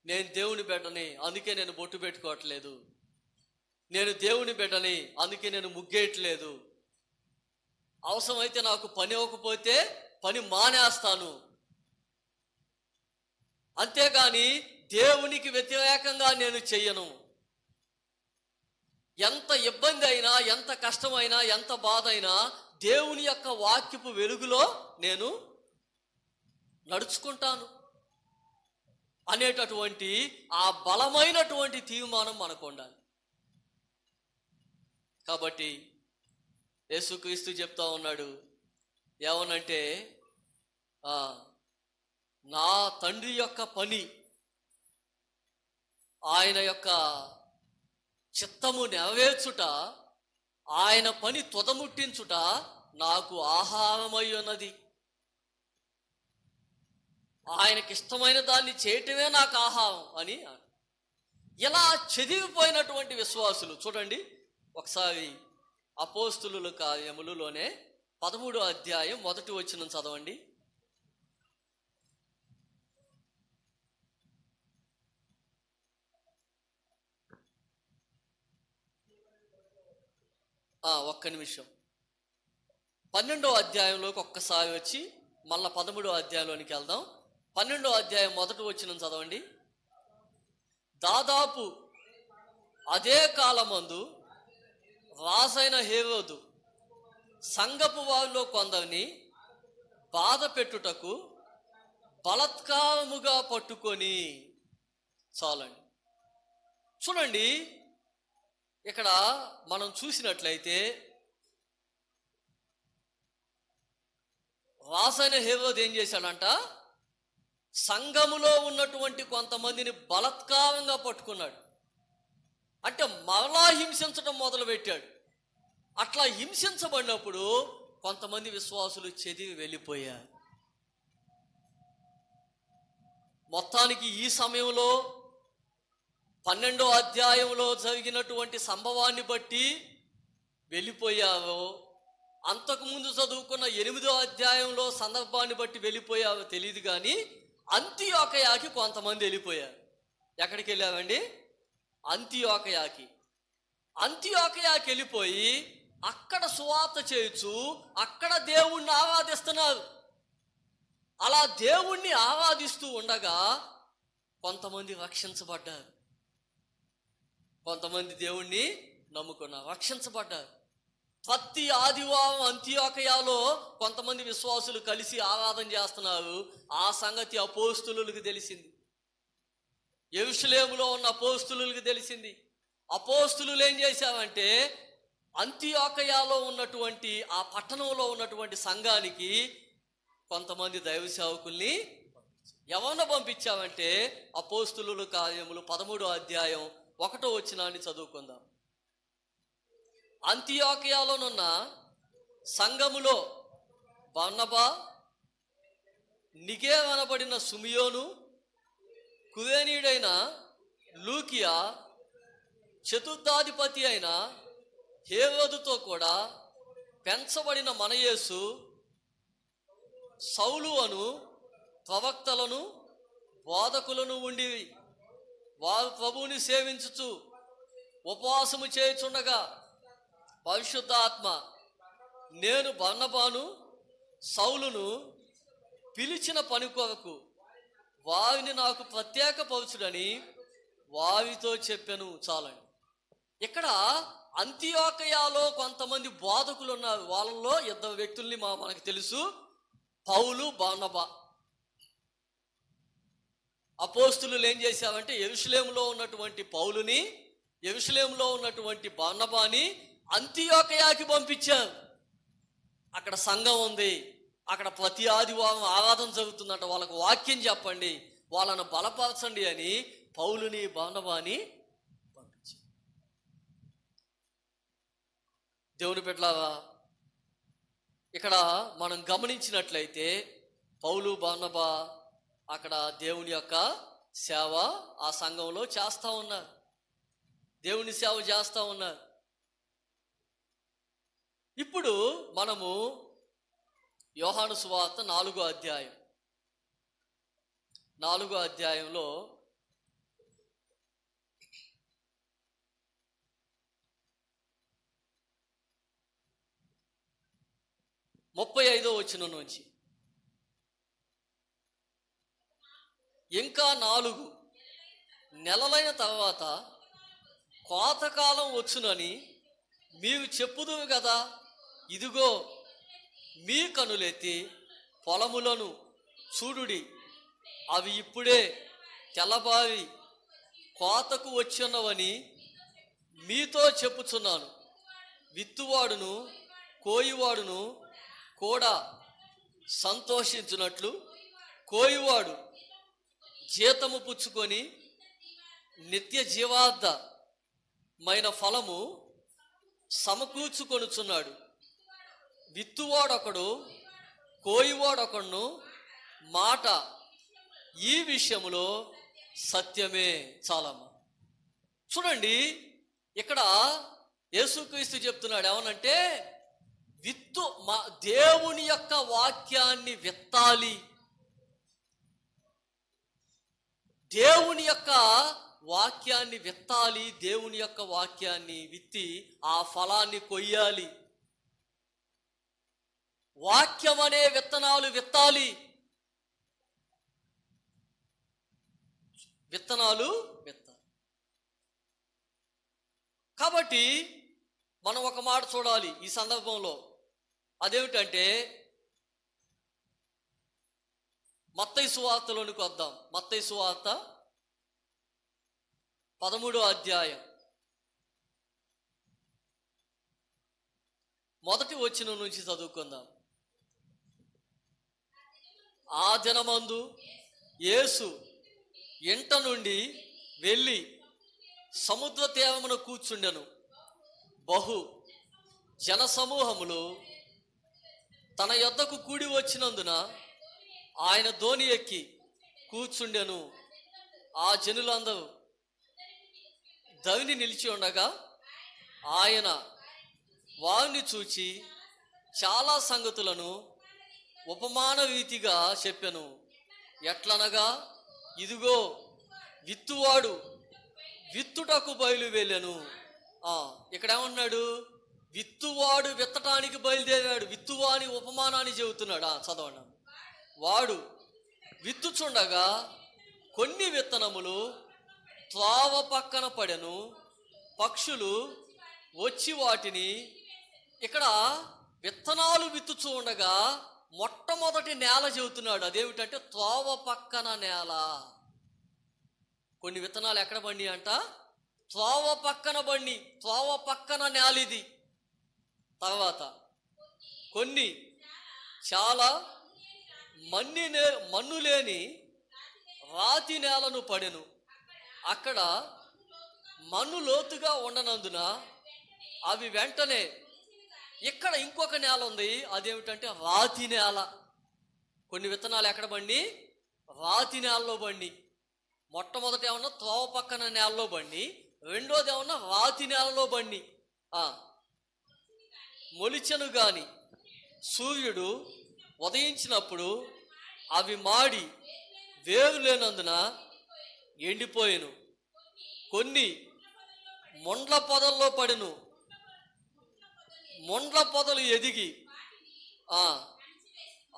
నేను దేవుని బిడ్డని, అందుకే నేను బొట్టు పెట్టుకోవట్లేదు. నేను దేవుని బిడ్డని, అందుకే నేను ముగ్గేయట్లేదు. అవసరమైతే నాకు పని అవ్వకపోతే పని మానేస్తాను. అంతేగాని దేవునికి వ్యతిరేకంగా నేను చెయ్యను. ఎంత ఇబ్బంది అయినా, ఎంత కష్టమైనా, ఎంత బాధ అయినా దేవుని యొక్క వాక్యపు వెలుగులో నేను నడుచుకుంటాను అనేటటువంటి ఆ బలమైనటువంటి తీర్మానం మనకు ఉండాలి. కాబట్టి యేసుక్రీస్తు చెప్తా ఉన్నాడు ఏమనంటే, నా తండ్రి యొక్క పని, ఆయన యొక్క చిత్తము నెరవేర్చుట, ఆయన పని తుదముట్టించుట నాకు ఆహారమై ఉన్నది. ఆయనకి ఇష్టమైన దాన్ని చేయటమే నాకు ఆహారం అని. ఇలా చెదిరిపోయినటువంటి విశ్వాసులు చూడండి, ఒకసారి అపోస్తులుల కార్యములలోనే 13వ అధ్యాయం 1వ వచనం చదవండి. ఒక్క నిమిషం. 12వ అధ్యాయంలోకి ఒక్కసారి వచ్చి మళ్ళా 13వ అధ్యాయంలోనికి వెళ్దాం. 12వ అధ్యాయం 1వ వచనం చదవండి. దాదాపు అదే కాలమందు రాజైన హేరోదు సంఘపు వారిలో కొందరిని బాధ పెట్టుటకు బలత్కారముగా పట్టుకొని. చాలండి. చూడండి, ఇక్కడ మనం చూసినట్లయితే రాజైన హేరోదు ఏం చేశాడంట, సంఘములో ఉన్నటువంటి కొంతమందిని బలత్కారంగా పట్టుకున్నాడు. అంటే మరలా హింసించడం మొదలుపెట్టాడు. అట్లా హింసించబడినప్పుడు కొంతమంది విశ్వాసులు చెదిరి వెళ్ళిపోయారు. మొత్తానికి ఈ సమయంలో 12వ అధ్యాయంలో జరిగినటువంటి సంభవాన్ని బట్టి వెళ్ళిపోయావో, అంతకుముందు చదువుకున్న 8వ అధ్యాయంలో సందర్భాన్ని బట్టి వెళ్ళిపోయావో తెలియదు, కానీ అంతియోకయాకి కొంతమంది వెళ్ళిపోయారు. ఎక్కడికి వెళ్ళావండి? అంతియోకయాకి వెళ్ళిపోయి అక్కడ సువార్త చేయొచ్చు, అక్కడ దేవుణ్ణి ఆరాధిస్తున్నారు. అలా దేవుణ్ణి ఆరాధిస్తూ ఉండగా కొంతమంది రక్షించబడ్డారు, కొంతమంది దేవుణ్ణి నమ్ముకున్నారు, రక్షించబడ్డారు. ప్రతి ఆదివారం అంతియోకయాలో కొంతమంది విశ్వాసులు కలిసి ఆరాధన చేస్తున్నారు. ఆ సంగతి అపోస్తులులకు తెలిసింది, యెరూషలేములో ఉన్న అపోస్తులులకు తెలిసింది. అపోస్తులు ఏం చేశారంటే, అంతియోకయాలో ఉన్నటువంటి ఆ పట్టణంలో ఉన్నటువంటి సంఘానికి కొంతమంది దైవ సేవకుల్ని ఎవరిని పంపించామంటే, అపోస్తులుల కార్యములు 13వ అధ్యాయం 1వ వచనాన్ని చదువుకుందాం. అంతియోకయాలోనున్న సంఘములో బర్నబా, నిగేర్ అనబడిన సుమియోను, కురేనీయుడైన లూకియా, చతుర్థాధిపతి అయిన హేరోదుతో కూడా పెంచబడిన మన యేసు, సౌలు అను ప్రవక్తలను బోధకులను ఉండి వారు ప్రభువుని సేవించుచు ఉపవాసము చేయుచుండగా పరిశుద్ధాత్మ నేను బర్నబాను సౌలును పిలిచిన పని కొరకు వారిని నాకు ప్రత్యేకపరచుడని వారితో చెప్పాను. చాలండి. ఇక్కడ అంతియోకయాలో కొంతమంది బోధకులు ఉన్నారు. వాళ్ళలో 2 వ్యక్తుల్ని మనకు తెలుసు, పౌలు, బర్నబా. అపోస్తులు ఏం చేశారంటే యెరూషలేములో ఉన్నటువంటి పౌలుని, యెరూషలేములో ఉన్నటువంటి బర్నబాని అంతియోకయాకి పంపించారు. అక్కడ సంఘం ఉంది, అక్కడ ప్రతి ఆదివారం ఆరాధన జరుగుతుందంట, వాళ్ళకు వాక్యం చెప్పండి, వాళ్ళను బలపరచండి అని పౌలుని బర్నబాని పంపించారు. దేవుని బిడ్డలారా, ఇక్కడ మనం గమనించినట్లయితే పౌలు బర్నబా అక్కడ దేవుని యొక్క సేవ ఆ సంఘంలో చేస్తూ ఉన్నారు, దేవుని సేవ చేస్తూ ఉన్నారు. ఇప్పుడు మనము యోహాను సువార్త 4వ అధ్యాయంలో 35వ వచనం నుంచి, ఇంకా 4 నెలలైన తర్వాత కోతకాలం వచ్చునని మీరు చెప్పుదురు కదా, ఇదిగో మీ కనులెత్తి పొలములను చూడుడి, అవి ఇప్పుడే తెల్లబారి కోతకు వచ్చున్నవని మీతో చెప్పుచున్నాను. విత్తువాడును కోయువాడును కూడా సంతోషించున్నట్లు కోయువాడు జీతము పుచ్చుకొని నిత్య జీవార్థమైన ఫలము సమకూర్చుకొనుచున్నాడు. విత్తువాడొకడు కోయువాడొకడును మాట ఈ విషయములో సత్యమే. చాలమ్మా. చూడండి, ఇక్కడ యేసుక్రీస్తు చెప్తున్నాడు ఏమనంటే, దేవుని యొక్క వాక్యాన్ని విత్తాలి, దేవుని యొక్క వాక్యాన్ని విత్తాలి, దేవుని యొక్క వాక్యాన్ని విత్తి ఆ ఫలాన్ని కొయ్యాలి. వాక్యం అనే విత్తనాలు విత్తాలి, విత్తనాలు విత్తాలి. కాబట్టి మనం ఒక మాట చూడాలి ఈ సందర్భంలో, అదేమిటంటే మత్తయి సువార్తలోనికి వద్దాం. మత్తయి సువార్త 13వ అధ్యాయం 1వ వచనం నుంచి చదువుకుందాం. ఆ దినమందు యేసు ఇంట నుండి వెళ్ళి సముద్ర తీరమున కూర్చుండెను. బహు జనసమూహములు తన యొద్దకు కూడి వచ్చినందున ఆయన దోణి ఎక్కి కూర్చుండెను. ఆ జనులందరూ దవిని నిలిచి ఉండగా ఆయన వారిని చూచి చాలా సంగతులను ఉపమాన రీతిగా చెప్పెను. ఎట్లనగా, ఇదిగో విత్తువాడు విత్తుటకు బయలువెళ్ళెను. ఇక్కడ ఏమన్నాడు? విత్తువాడు విత్తటానికి బయలుదేరాడు. విత్తువాని ఉపమానాన్ని చెబుతున్నాడు. చదవండి. వాడు విత్తుచుండగా కొన్ని విత్తనములు త్రోవ పక్కన పడెను, పక్షులు వచ్చి వాటిని. ఇక్కడ విత్తనాలు విత్తుచూ ఉండగా మొట్టమొదటి నేల చెబుతున్నాడు. అదేమిటంటే త్రోవ పక్కన నేల. కొన్ని విత్తనాలు ఎక్కడ బండి అంట? త్రోవ పక్కన బండి, త్రోవ పక్కన నేల ఇది. తర్వాత కొన్ని చాలా మన్ను లేని రాతి నేలను పడెను. అక్కడ మన్ను లోతుగా ఉండనందున అవి వెంటనే. ఇక్కడ ఇంకొక నేల ఉంది, అదేమిటంటే రాతి నేల. కొన్ని విత్తనాలు ఎక్కడ బండి? రాతి నేలలో బండి. మొట్టమొదటి ఏమన్నా త్రోవ పక్కన నేలలో బండి, రెండోది ఏమన్నా రాతి నేలలో బండి. మొలిచెను గాని సూర్యుడు ఉదయించినప్పుడు అవి మాడి వేరు లేనందున ఎండిపోయెను. కొన్ని మొండ్ల పొదల్లో పడెను. మొండ్ల పొదలు ఎదిగి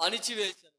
అణిచివేశాను.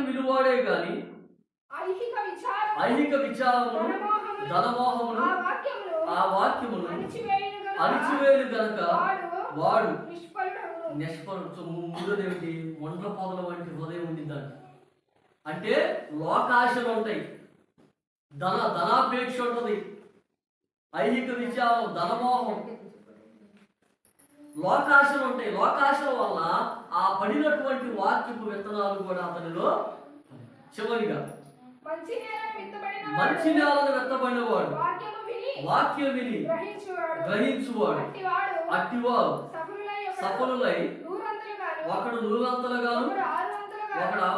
వినువాడే గాని ఐహిక విచారమును ధనమోహమును ఆ వాక్యమును అణిచివేయను గనక వాడు నిష్ఫలుడు. మూడోదేమిటి? మొండ్ల పొదల వంటి హృదయం ఉండిందంట. అంటే లోకాశలు ఉంటాయి, ధనాపేక్ష ఉంటుంది, ఐహిక విచారం, ధనమోహం, లోకాశలు ఉంటాయి. లోకాశల వల్ల ఆ పడినటువంటి వాక్యపు విత్తనాలు కూడా అతనిలో చివరిగా మంచి నేలను విత్తబడినవాడు వాక్యం విని గ్రహించువాడు అట్టివాడు సఫలులై ఒకడు 100 ఒకడు 60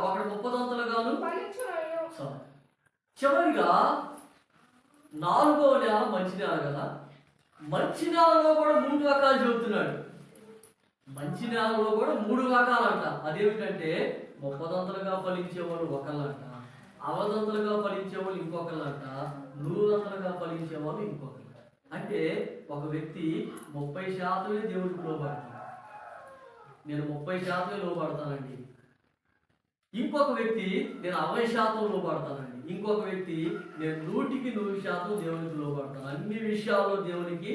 ఒకడు 30 చివరిగా 4వ నేల మంచి నేల కదా. మంచి నేలలో కూడా 3 రకాలు చెబుతున్నాడు. మంచి నేలలో కూడా 3 రకాలంట. అదేమిటంటే 30 ఫలించేవాళ్ళు ఒకళ్ళంట, 60 ఫలించేవాళ్ళు ఇంకొకళ్ళంట, 100 ఫలించేవాళ్ళు ఇంకొకళ్ళు. అంటే ఒక వ్యక్తి 30% దేవుడికి లోబడతాడు, నేను 30% లోబడతానండి. ఇంకొక వ్యక్తి నేను 60% లోబడతానండి. ఇంకొక వ్యక్తి నేను 100% దేవునికి లోబడతాను. అన్ని విషయాల్లో దేవునికి.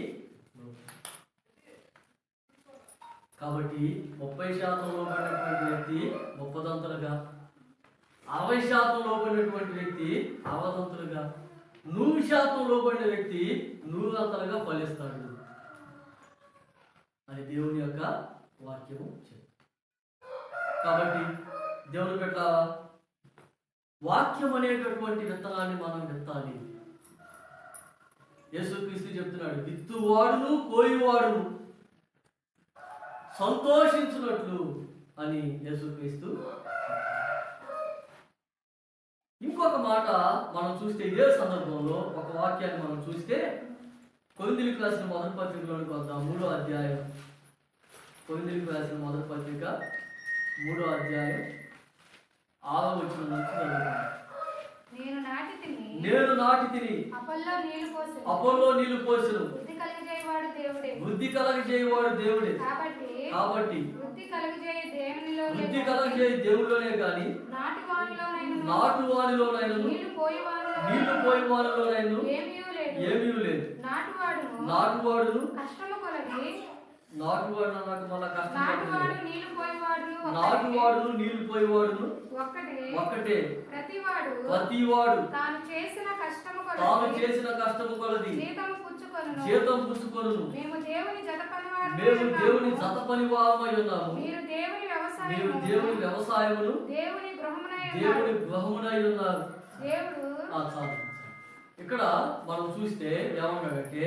కాబట్టి 30% లోబడినటువంటి వ్యక్తి 30 60% లోబడినటువంటి వ్యక్తి 60 100% లోబడిన వ్యక్తి 100 ఫలిస్తాడు. అది దేవుని యొక్క వాక్యము. కాబట్టి దేవుని పెట్ట వాక్యం అనేటటువంటి విత్తనాన్ని మనం విత్తాలి. యేసుక్రీస్తు చెప్తున్నాడు, విత్తువాడును కోయువాడును సంతోషించున్నట్లు అని యేసుక్రీస్తు. ఇంకొక మాట మనం చూస్తే ఇదే సందర్భంలో ఒక వాక్యాన్ని మనం చూస్తే కొరింథీయులకు రాసిన మొదటి పత్రికలోనికి వద్దాం. 3వ అధ్యాయం. కొరింథీయులకు రాసిన మొదటి పత్రిక 3వ అధ్యాయం 6వ వచనం నుంచి చదువుతాం. నేను నాటి తిని అపోల్లో నీళ్లు పోసెను, వృద్ధి కలగజేయవాడు దేవుడే. కాబట్టి వృద్ధి కలగజేయ దేవుడిలోనే గాని నాటు వానిలోనైనను నీళ్లు పోయి వానిలోనైనను ఏమీ లేదు. నాటువాడును నాటువాడు నీళ్లు పోయేవాడును ఒక్కటే. ప్రతివాడు తాను చేసిన కష్టము కొలది జీతం పుచ్చుకొనును. మేము దేవుని జత పనివారమై ఉన్నాము. మీరు దేవుని వ్యవసాయమును దేవుని గృహమునై ఉన్నారు. ఇక్కడ మనం చూస్తే ఏమన్నాడంటే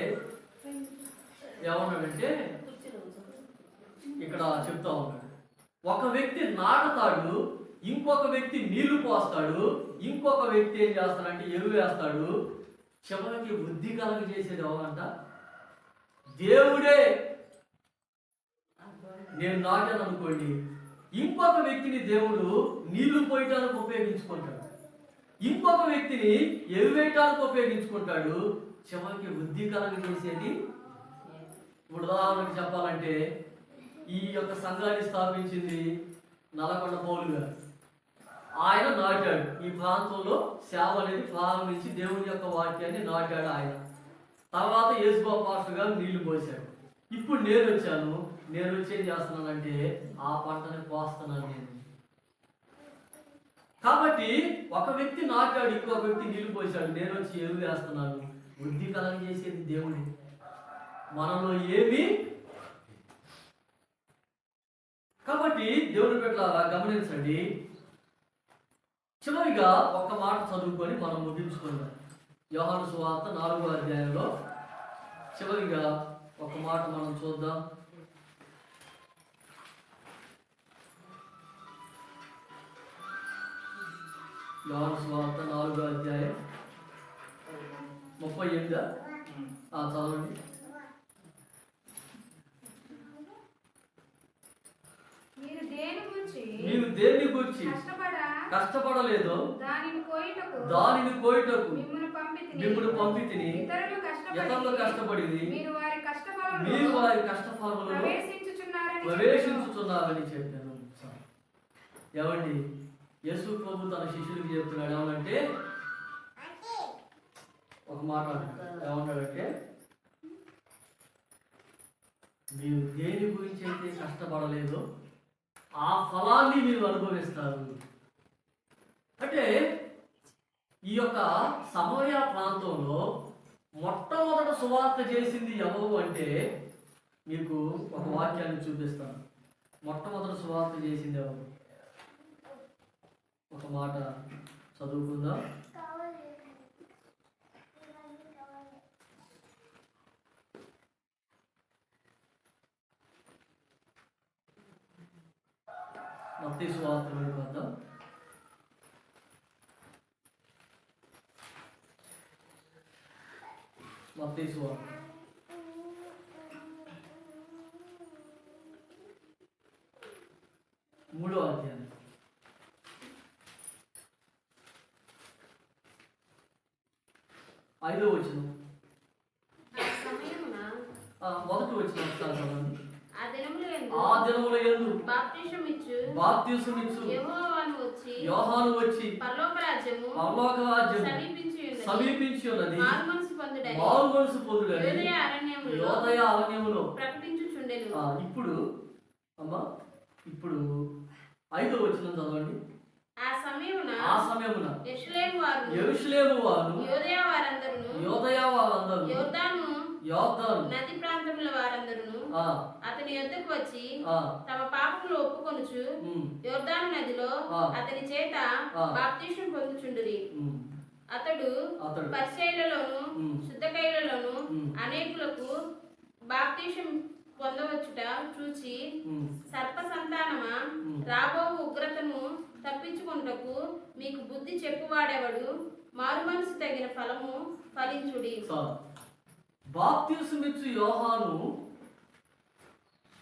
ఇక్కడ చెప్తా ఉన్నాడు, ఒక వ్యక్తి నాటుతాడు, ఇంకొక వ్యక్తి నీళ్లు పోస్తాడు, ఇంకొక వ్యక్తి ఏం చేస్తాడంటే ఎరువు వేస్తాడు. చివరికి వృద్ధి కలగజేసేది ఎవరంట? దేవుడే. నేను నాటాను అనుకోండి, ఇంకొక వ్యక్తిని దేవుడు నీళ్లు పోయటానికి ఉపయోగించుకుంటాడు, ఇంకొక వ్యక్తిని ఎరువు వేయటానికి ఉపయోగించుకుంటాడు. చివరికి వృద్ధి కలగజేసేది. ఇప్పుడు ఉదాహరణకు చెప్పాలంటే ఈ యొక్క సంఘాన్ని స్థాపించింది నల్లకొండ పౌలు గారు. ఆయన నాటాడు, ఈ ప్రాంతంలో సేవ అనేది ప్రారంభించి దేవుని యొక్క వాక్యాన్ని నాటాడు ఆయన. తర్వాత యేసుబాబు పాస్టర్ గారు నీళ్లు పోసాడు. ఇప్పుడు నేను వచ్చి ఏం చేస్తున్నానంటే ఆ పంటని కోస్తున్నాను నేను. కాబట్టి ఒక వ్యక్తి నాటాడు, ఇంకొక వ్యక్తి నీళ్లు పోసాడు, నేను వచ్చి ఎరువు వేస్తున్నాను. వృద్ధి కలగజేసేది దేవుడు, మనలో ఏమి. కాబట్టి దేవుని పెట్టారా గమనించండి. చివరిగా ఒక్క మాట చదువుకొని మనం ముగించుకుందాం. యోహాను సువార్త 4వ అధ్యాయంలో చివరిగా ఒక మాట మనం చూద్దాం. యోహాను సువార్త 4వ అధ్యాయం 38 చదవండి. మీరు దేని గురించి కష్టపడలేదు, దానిని కోయుటకు మిమ్మల్ని పంపితిని. ఇతరులు కష్టపడింది, మీరు వారి కష్టఫలములో ప్రవేశించుచున్నారని చెప్పాను. ఏమండి, యేసు ప్రభు తన శిష్యుడికి చెప్తున్నాడు ఏమనంటే, ఒక మాట ఏమన్నాడంటే, మీరు దేని గురించి అయితే కష్టపడలేదో ఆ ఫలాన్ని మీరు అనుభవిస్తారు. అంటే ఈ యొక్క సమరయ ప్రాంతంలో మొట్టమొదట సువార్త చేసింది ఎవరు అంటే, మీకు ఒక వాక్యాన్ని చూపిస్తాను. మొట్టమొదట సువార్త చేసింది ఎవరు? ఒక మాట చదువుకుందాం. మత్తయి సువార్త వద్దాం. మత్తయి సువార్త 3వ అధ్యాయం 5వ వచనం. మొదటి వచనం చదవండి. ఆ దినముల యందు బాప్తిసమిచ్చు యోహాను వచ్చి పరలోక రాజ్యము సమీపించి ఉన్నది, మారుమనసు పొందుడని యోదయ అరణ్యములో ప్రకటించుచుండెను. ఇప్పుడు 5వ వచనం చదవండి. ఆ సమయమున యెరూషలేము వారు యోదయ వారందరూ యోర్దాను నది ప్రాంతముల వారందరూ అతని యొద్దకు వచ్చి తమ పాపములు ఒప్పుకొనుచు యోర్దాను నదిలో అతని చేత బాప్తిస్మం పొందుచుండిరి. అతడు పరిసయ్యులలోను శుద్ధకైలలోను అనేకులకు బాప్తిస్మం పొందవచ్చుట చూచి, సర్ప సంతానమా, రాబో ఉగ్రతను తప్పించుకొనుటకు మీకు బుద్ధి చెప్పువాడెవడు? మారు మనసు తగిన ఫలము ఫలించుడి. బాప్తిస్మమిచ్చు యోహాను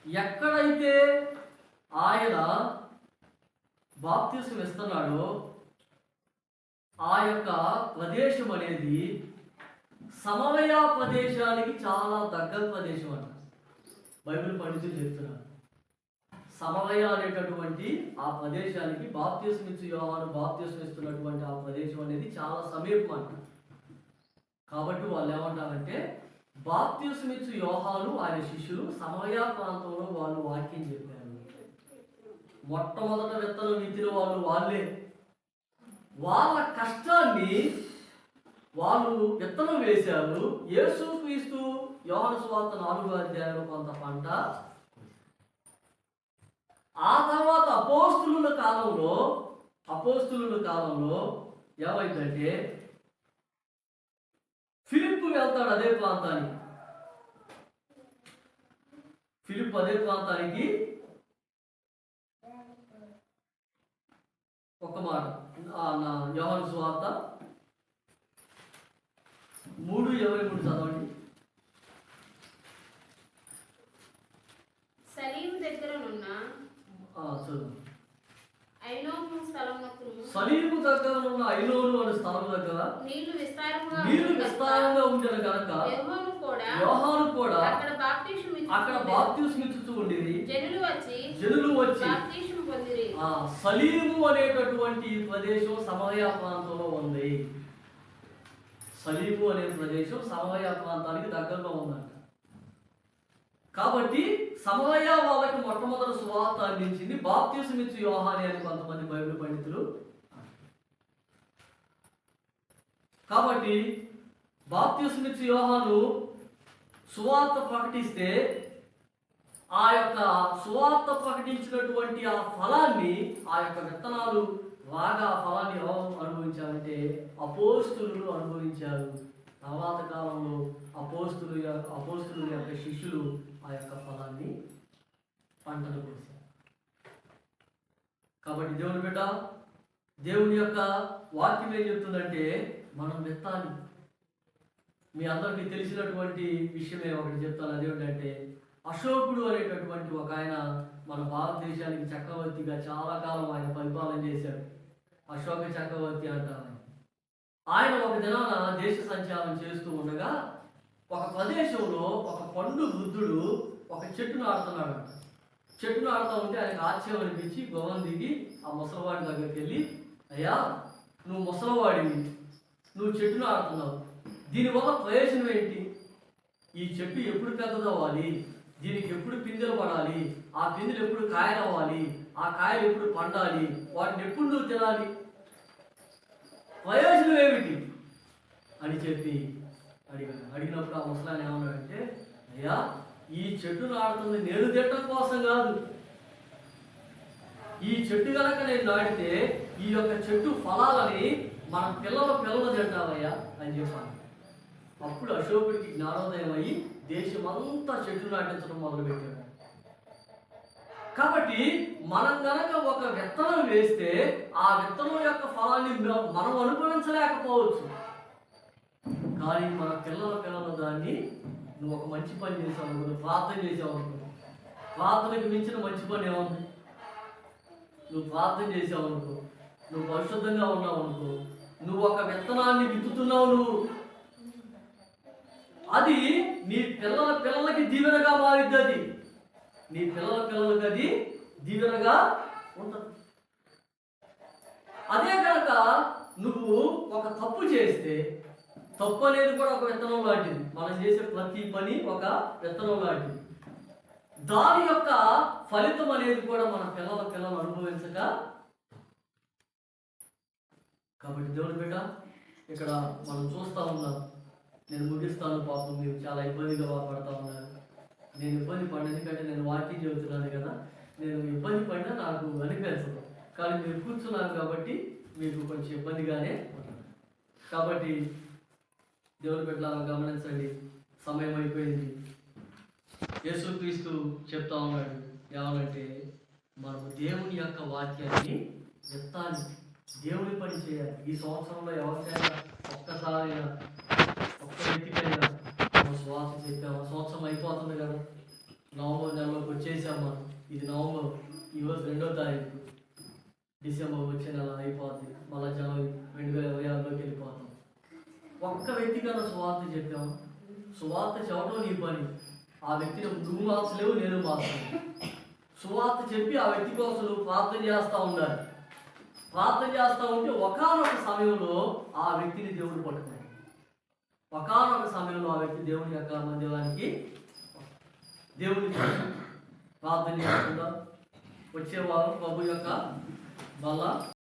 ఎక్కడైతే ఆయన బాప్తిస్మం ఇస్తున్నాడో ఆ యొక్క ప్రదేశం అనేది సమరయ ప్రదేశానికి చాలా దగ్గర ప్రదేశం అంట. బైబిల్ పండితులు చెప్తున్నారు. సమరయ అనేటటువంటి ఆ ప్రదేశానికి బాప్తిస్మమిచ్చు యోహాను బాప్తిస్మం ఇస్తున్నటువంటి ఆ ప్రదేశం అనేది చాలా సమీపం అంట. కాబట్టి వాళ్ళు ఏమంటారంటే, బాప్తిస్మమిచ్చు యోహాను ఆయన శిష్యులు సమరయ ప్రాంతంలో వాళ్ళు వాక్యం చెప్పారు. మొట్టమొదట విత్తనం విత్తిన వాళ్ళు వాళ్ళే. వాళ్ళ కష్టాన్ని వాళ్ళు విత్తనం వేశారు. యేసుక్రీస్తు యోహాను సువార్త 4వ అధ్యాయంలో కొంత పంట, ఆ తర్వాత అపోస్తులుల కాలంలో ఏమైందంటే, ఫిలిప్పు వెళ్తాడు అదే ప్రాంతానికి. ఒక మాట యోహాను సువార్త 3:23 చదవండి. సలీము దగ్గరనున్న సలీము దగ్గరనున్న ఐనోను అనే స్థలం దగ్గర నీళ్లు విస్తారంగా ఉండేది కనుక యోహాను కూడా అక్కడ బాప్తిస్మం ఇచ్చుతూ ఉండేది. జనులు వచ్చి సలీము అనేటటువంటి ప్రదేశం సమరయ ప్రాంతంలో ఉంది. సలీము అనే ప్రదేశం సమరయ ప్రాంతానికి దగ్గరలో ఉందంట. కాబట్టి సమరయ వాళ్ళకి మొట్టమొదటి సువార్త అందించింది బాప్తిస్మమిచ్చు యోహానే అని కొంతమంది బైబిల్ పండితులు. కాబట్టి బాప్తిస్మమిచ్చు యోహాను సువార్త ప్రకటిస్తే ఆ యొక్క సువార్త ప్రకటించినటువంటి ఆ ఫలాన్ని, ఆ యొక్క విత్తనాలు బాగా ఫలాన్ని ఎవరు అనుభవించారంటే అపోస్తులు అనుభవించారు. తర్వాత కాలంలో అపోస్తుల యొక్క శిష్యులు ఆ యొక్క ఫలాన్ని పంటలు కోసారు. కాబట్టి దేవుని బిడ్డ, దేవుని యొక్క వాక్యం ఏం చెప్తుందంటే మనం విత్తాలి. మీ అందరికీ తెలిసినటువంటి విషయమే ఒకటి చెప్తాను. అదేమిటంటే, అశోకుడు అనేటటువంటి ఒక ఆయన మన భారతదేశానికి చక్రవర్తిగా చాలా కాలం ఆయన పరిపాలన చేశాడు. అశోక చక్రవర్తి అంటారు. ఆయన ఒక దినాన దేశ సంచారం చేస్తూ ఉండగా ఒక ప్రదేశంలో ఒక పండు వృద్ధుడు ఒక చెట్టు నాటుతున్నాడు. చెట్టును ఆడుతూ ఉంటే ఆయనకు ఆశ్చర్యం అనిపించి గొడవ దిగి ఆ ముసలివాడి దగ్గరికి వెళ్ళి, అయ్యా నువ్వు ముసలివాడివి, నువ్వు చెట్టును ఆడుతున్నావు, దీనివల్ల ప్రయోజనం ఏంటి? ఈ చెట్టు ఎప్పుడు పెద్దదవ్వాలి, దీనికి ఎప్పుడు పిందెలు పడాలి, ఆ పిందెలు ఎప్పుడు కాయలు అవ్వాలి, ఆ కాయలు ఎప్పుడు పండాలి, వాటిని ఎప్పుడు నువ్వు తినాలి, ప్రయోజనం ఏమిటి అని చెప్పి అడిగినప్పుడు ఆ ముసలాయన ఏమన్నాడంటే, అయ్యా ఈ చెట్టు నాడుతుంది నేను తినడం కోసం కాదు, ఈ చెట్టు కనుక నేను నాటితే ఈ యొక్క చెట్టు ఫలాలని మన పిల్లలు తింటావయ్యా అని చెప్పాను. అప్పుడు అశోకుడికి జ్ఞానోదయం అయ్యి దేశమంతా చెట్లు నాటించడం మొదలుపెట్టాడు. కాబట్టి మనం గనక ఒక విత్తనం వేస్తే ఆ విత్తనం యొక్క ఫలాన్ని మనం అనుభవించలేకపోవచ్చు, కానీ మన పిల్లల దాన్ని నువ్వు ఒక మంచి పని చేసావు అనుకో, నువ్వు ప్రార్థన చేసావు అనుకో, ప్రార్థనకు మించిన మంచి పని ఏముంది? నువ్వు ప్రార్థన చేసావు అనుకో, నువ్వు పరిశుద్ధంగా ఉన్నావు అనుకో, నువ్వు ఒక విత్తనాన్ని విత్తుతున్నావు, నువ్వు అది నీ పిల్లలకి దీవెనగా మారిద్ది, అది నీ పిల్లలకి అది దీవెనగా ఉంటుంది. అదే కనుక నువ్వు ఒక తప్పు చేస్తే, తప్పు అనేది కూడా ఒక విత్తనం లాంటిది, మనం చేసే ప్రతి పని ఒక విత్తనం లాంటిది, దాని యొక్క ఫలితం అనేది కూడా మన పిల్లలు అనుభవించక. కాబట్టి దేవుని బిడ్డ ఇక్కడ మనం చూస్తూ ఉన్నాం. నేను ముగిస్తాను, పాపం మీరు చాలా ఇబ్బందిగా పడతా ఉన్నారు. నేను ఇబ్బంది పడిన, ఎందుకంటే నేను వాక్యం చెబుతున్నాను కదా, నేను ఇబ్బంది పడినా నాకు అనిపించదు, కానీ మీరు కూర్చున్నారు కాబట్టి మీకు కొంచెం ఇబ్బందిగానే ఉంటుంది. కాబట్టి దేవుని బిడ్డలారా గమనించండి, సమయం అయిపోయింది. యేసుక్రీస్తు చెప్తా ఉన్నాడు ఏమనంటే, మనము దేవుని యొక్క వాక్యాన్ని ఎత్తాలి, దేవుని పని చేయాలి. ఈ సంవత్సరంలో ఎవరికైనా ఒక్క వ్యక్తికైనా మనం శ్వాస చెప్పాము. సంవత్సరం అయిపోతుంది కదా, నవంబర్ నెలలోకి వచ్చేసాము. ఇది నవంబర్, ఈరోజు 2వ తారీఖు, డిసెంబర్ వచ్చే నెల అయిపోతుంది, మళ్ళీ జనవరి 2026లోకి వెళ్ళిపోతాం. ఒక్క వ్యక్తికైనా సువార్త చెప్పాము. సువార్త చెప్పడం నీ పని, ఆ వ్యక్తిని నువ్వు మార్చలేవు, నేను మార్చలేవు. సువార్త చెప్పి ఆ వ్యక్తి కోసం నువ్వు ప్రార్థన చేస్తూ ఉండాలి. ప్రార్థన చేస్తూ ఉంటే ఒకానొక సమయంలో ఆ వ్యక్తిని దేవుడు పట్టుకున్నాడు. ఒకానొక సమయంలో ఆ వ్యక్తి దేవుని యొక్క మందిరానికి దేవుని ప్రార్థన చేసుకుంటా వచ్చేవారు ప్రభు యొక్క బల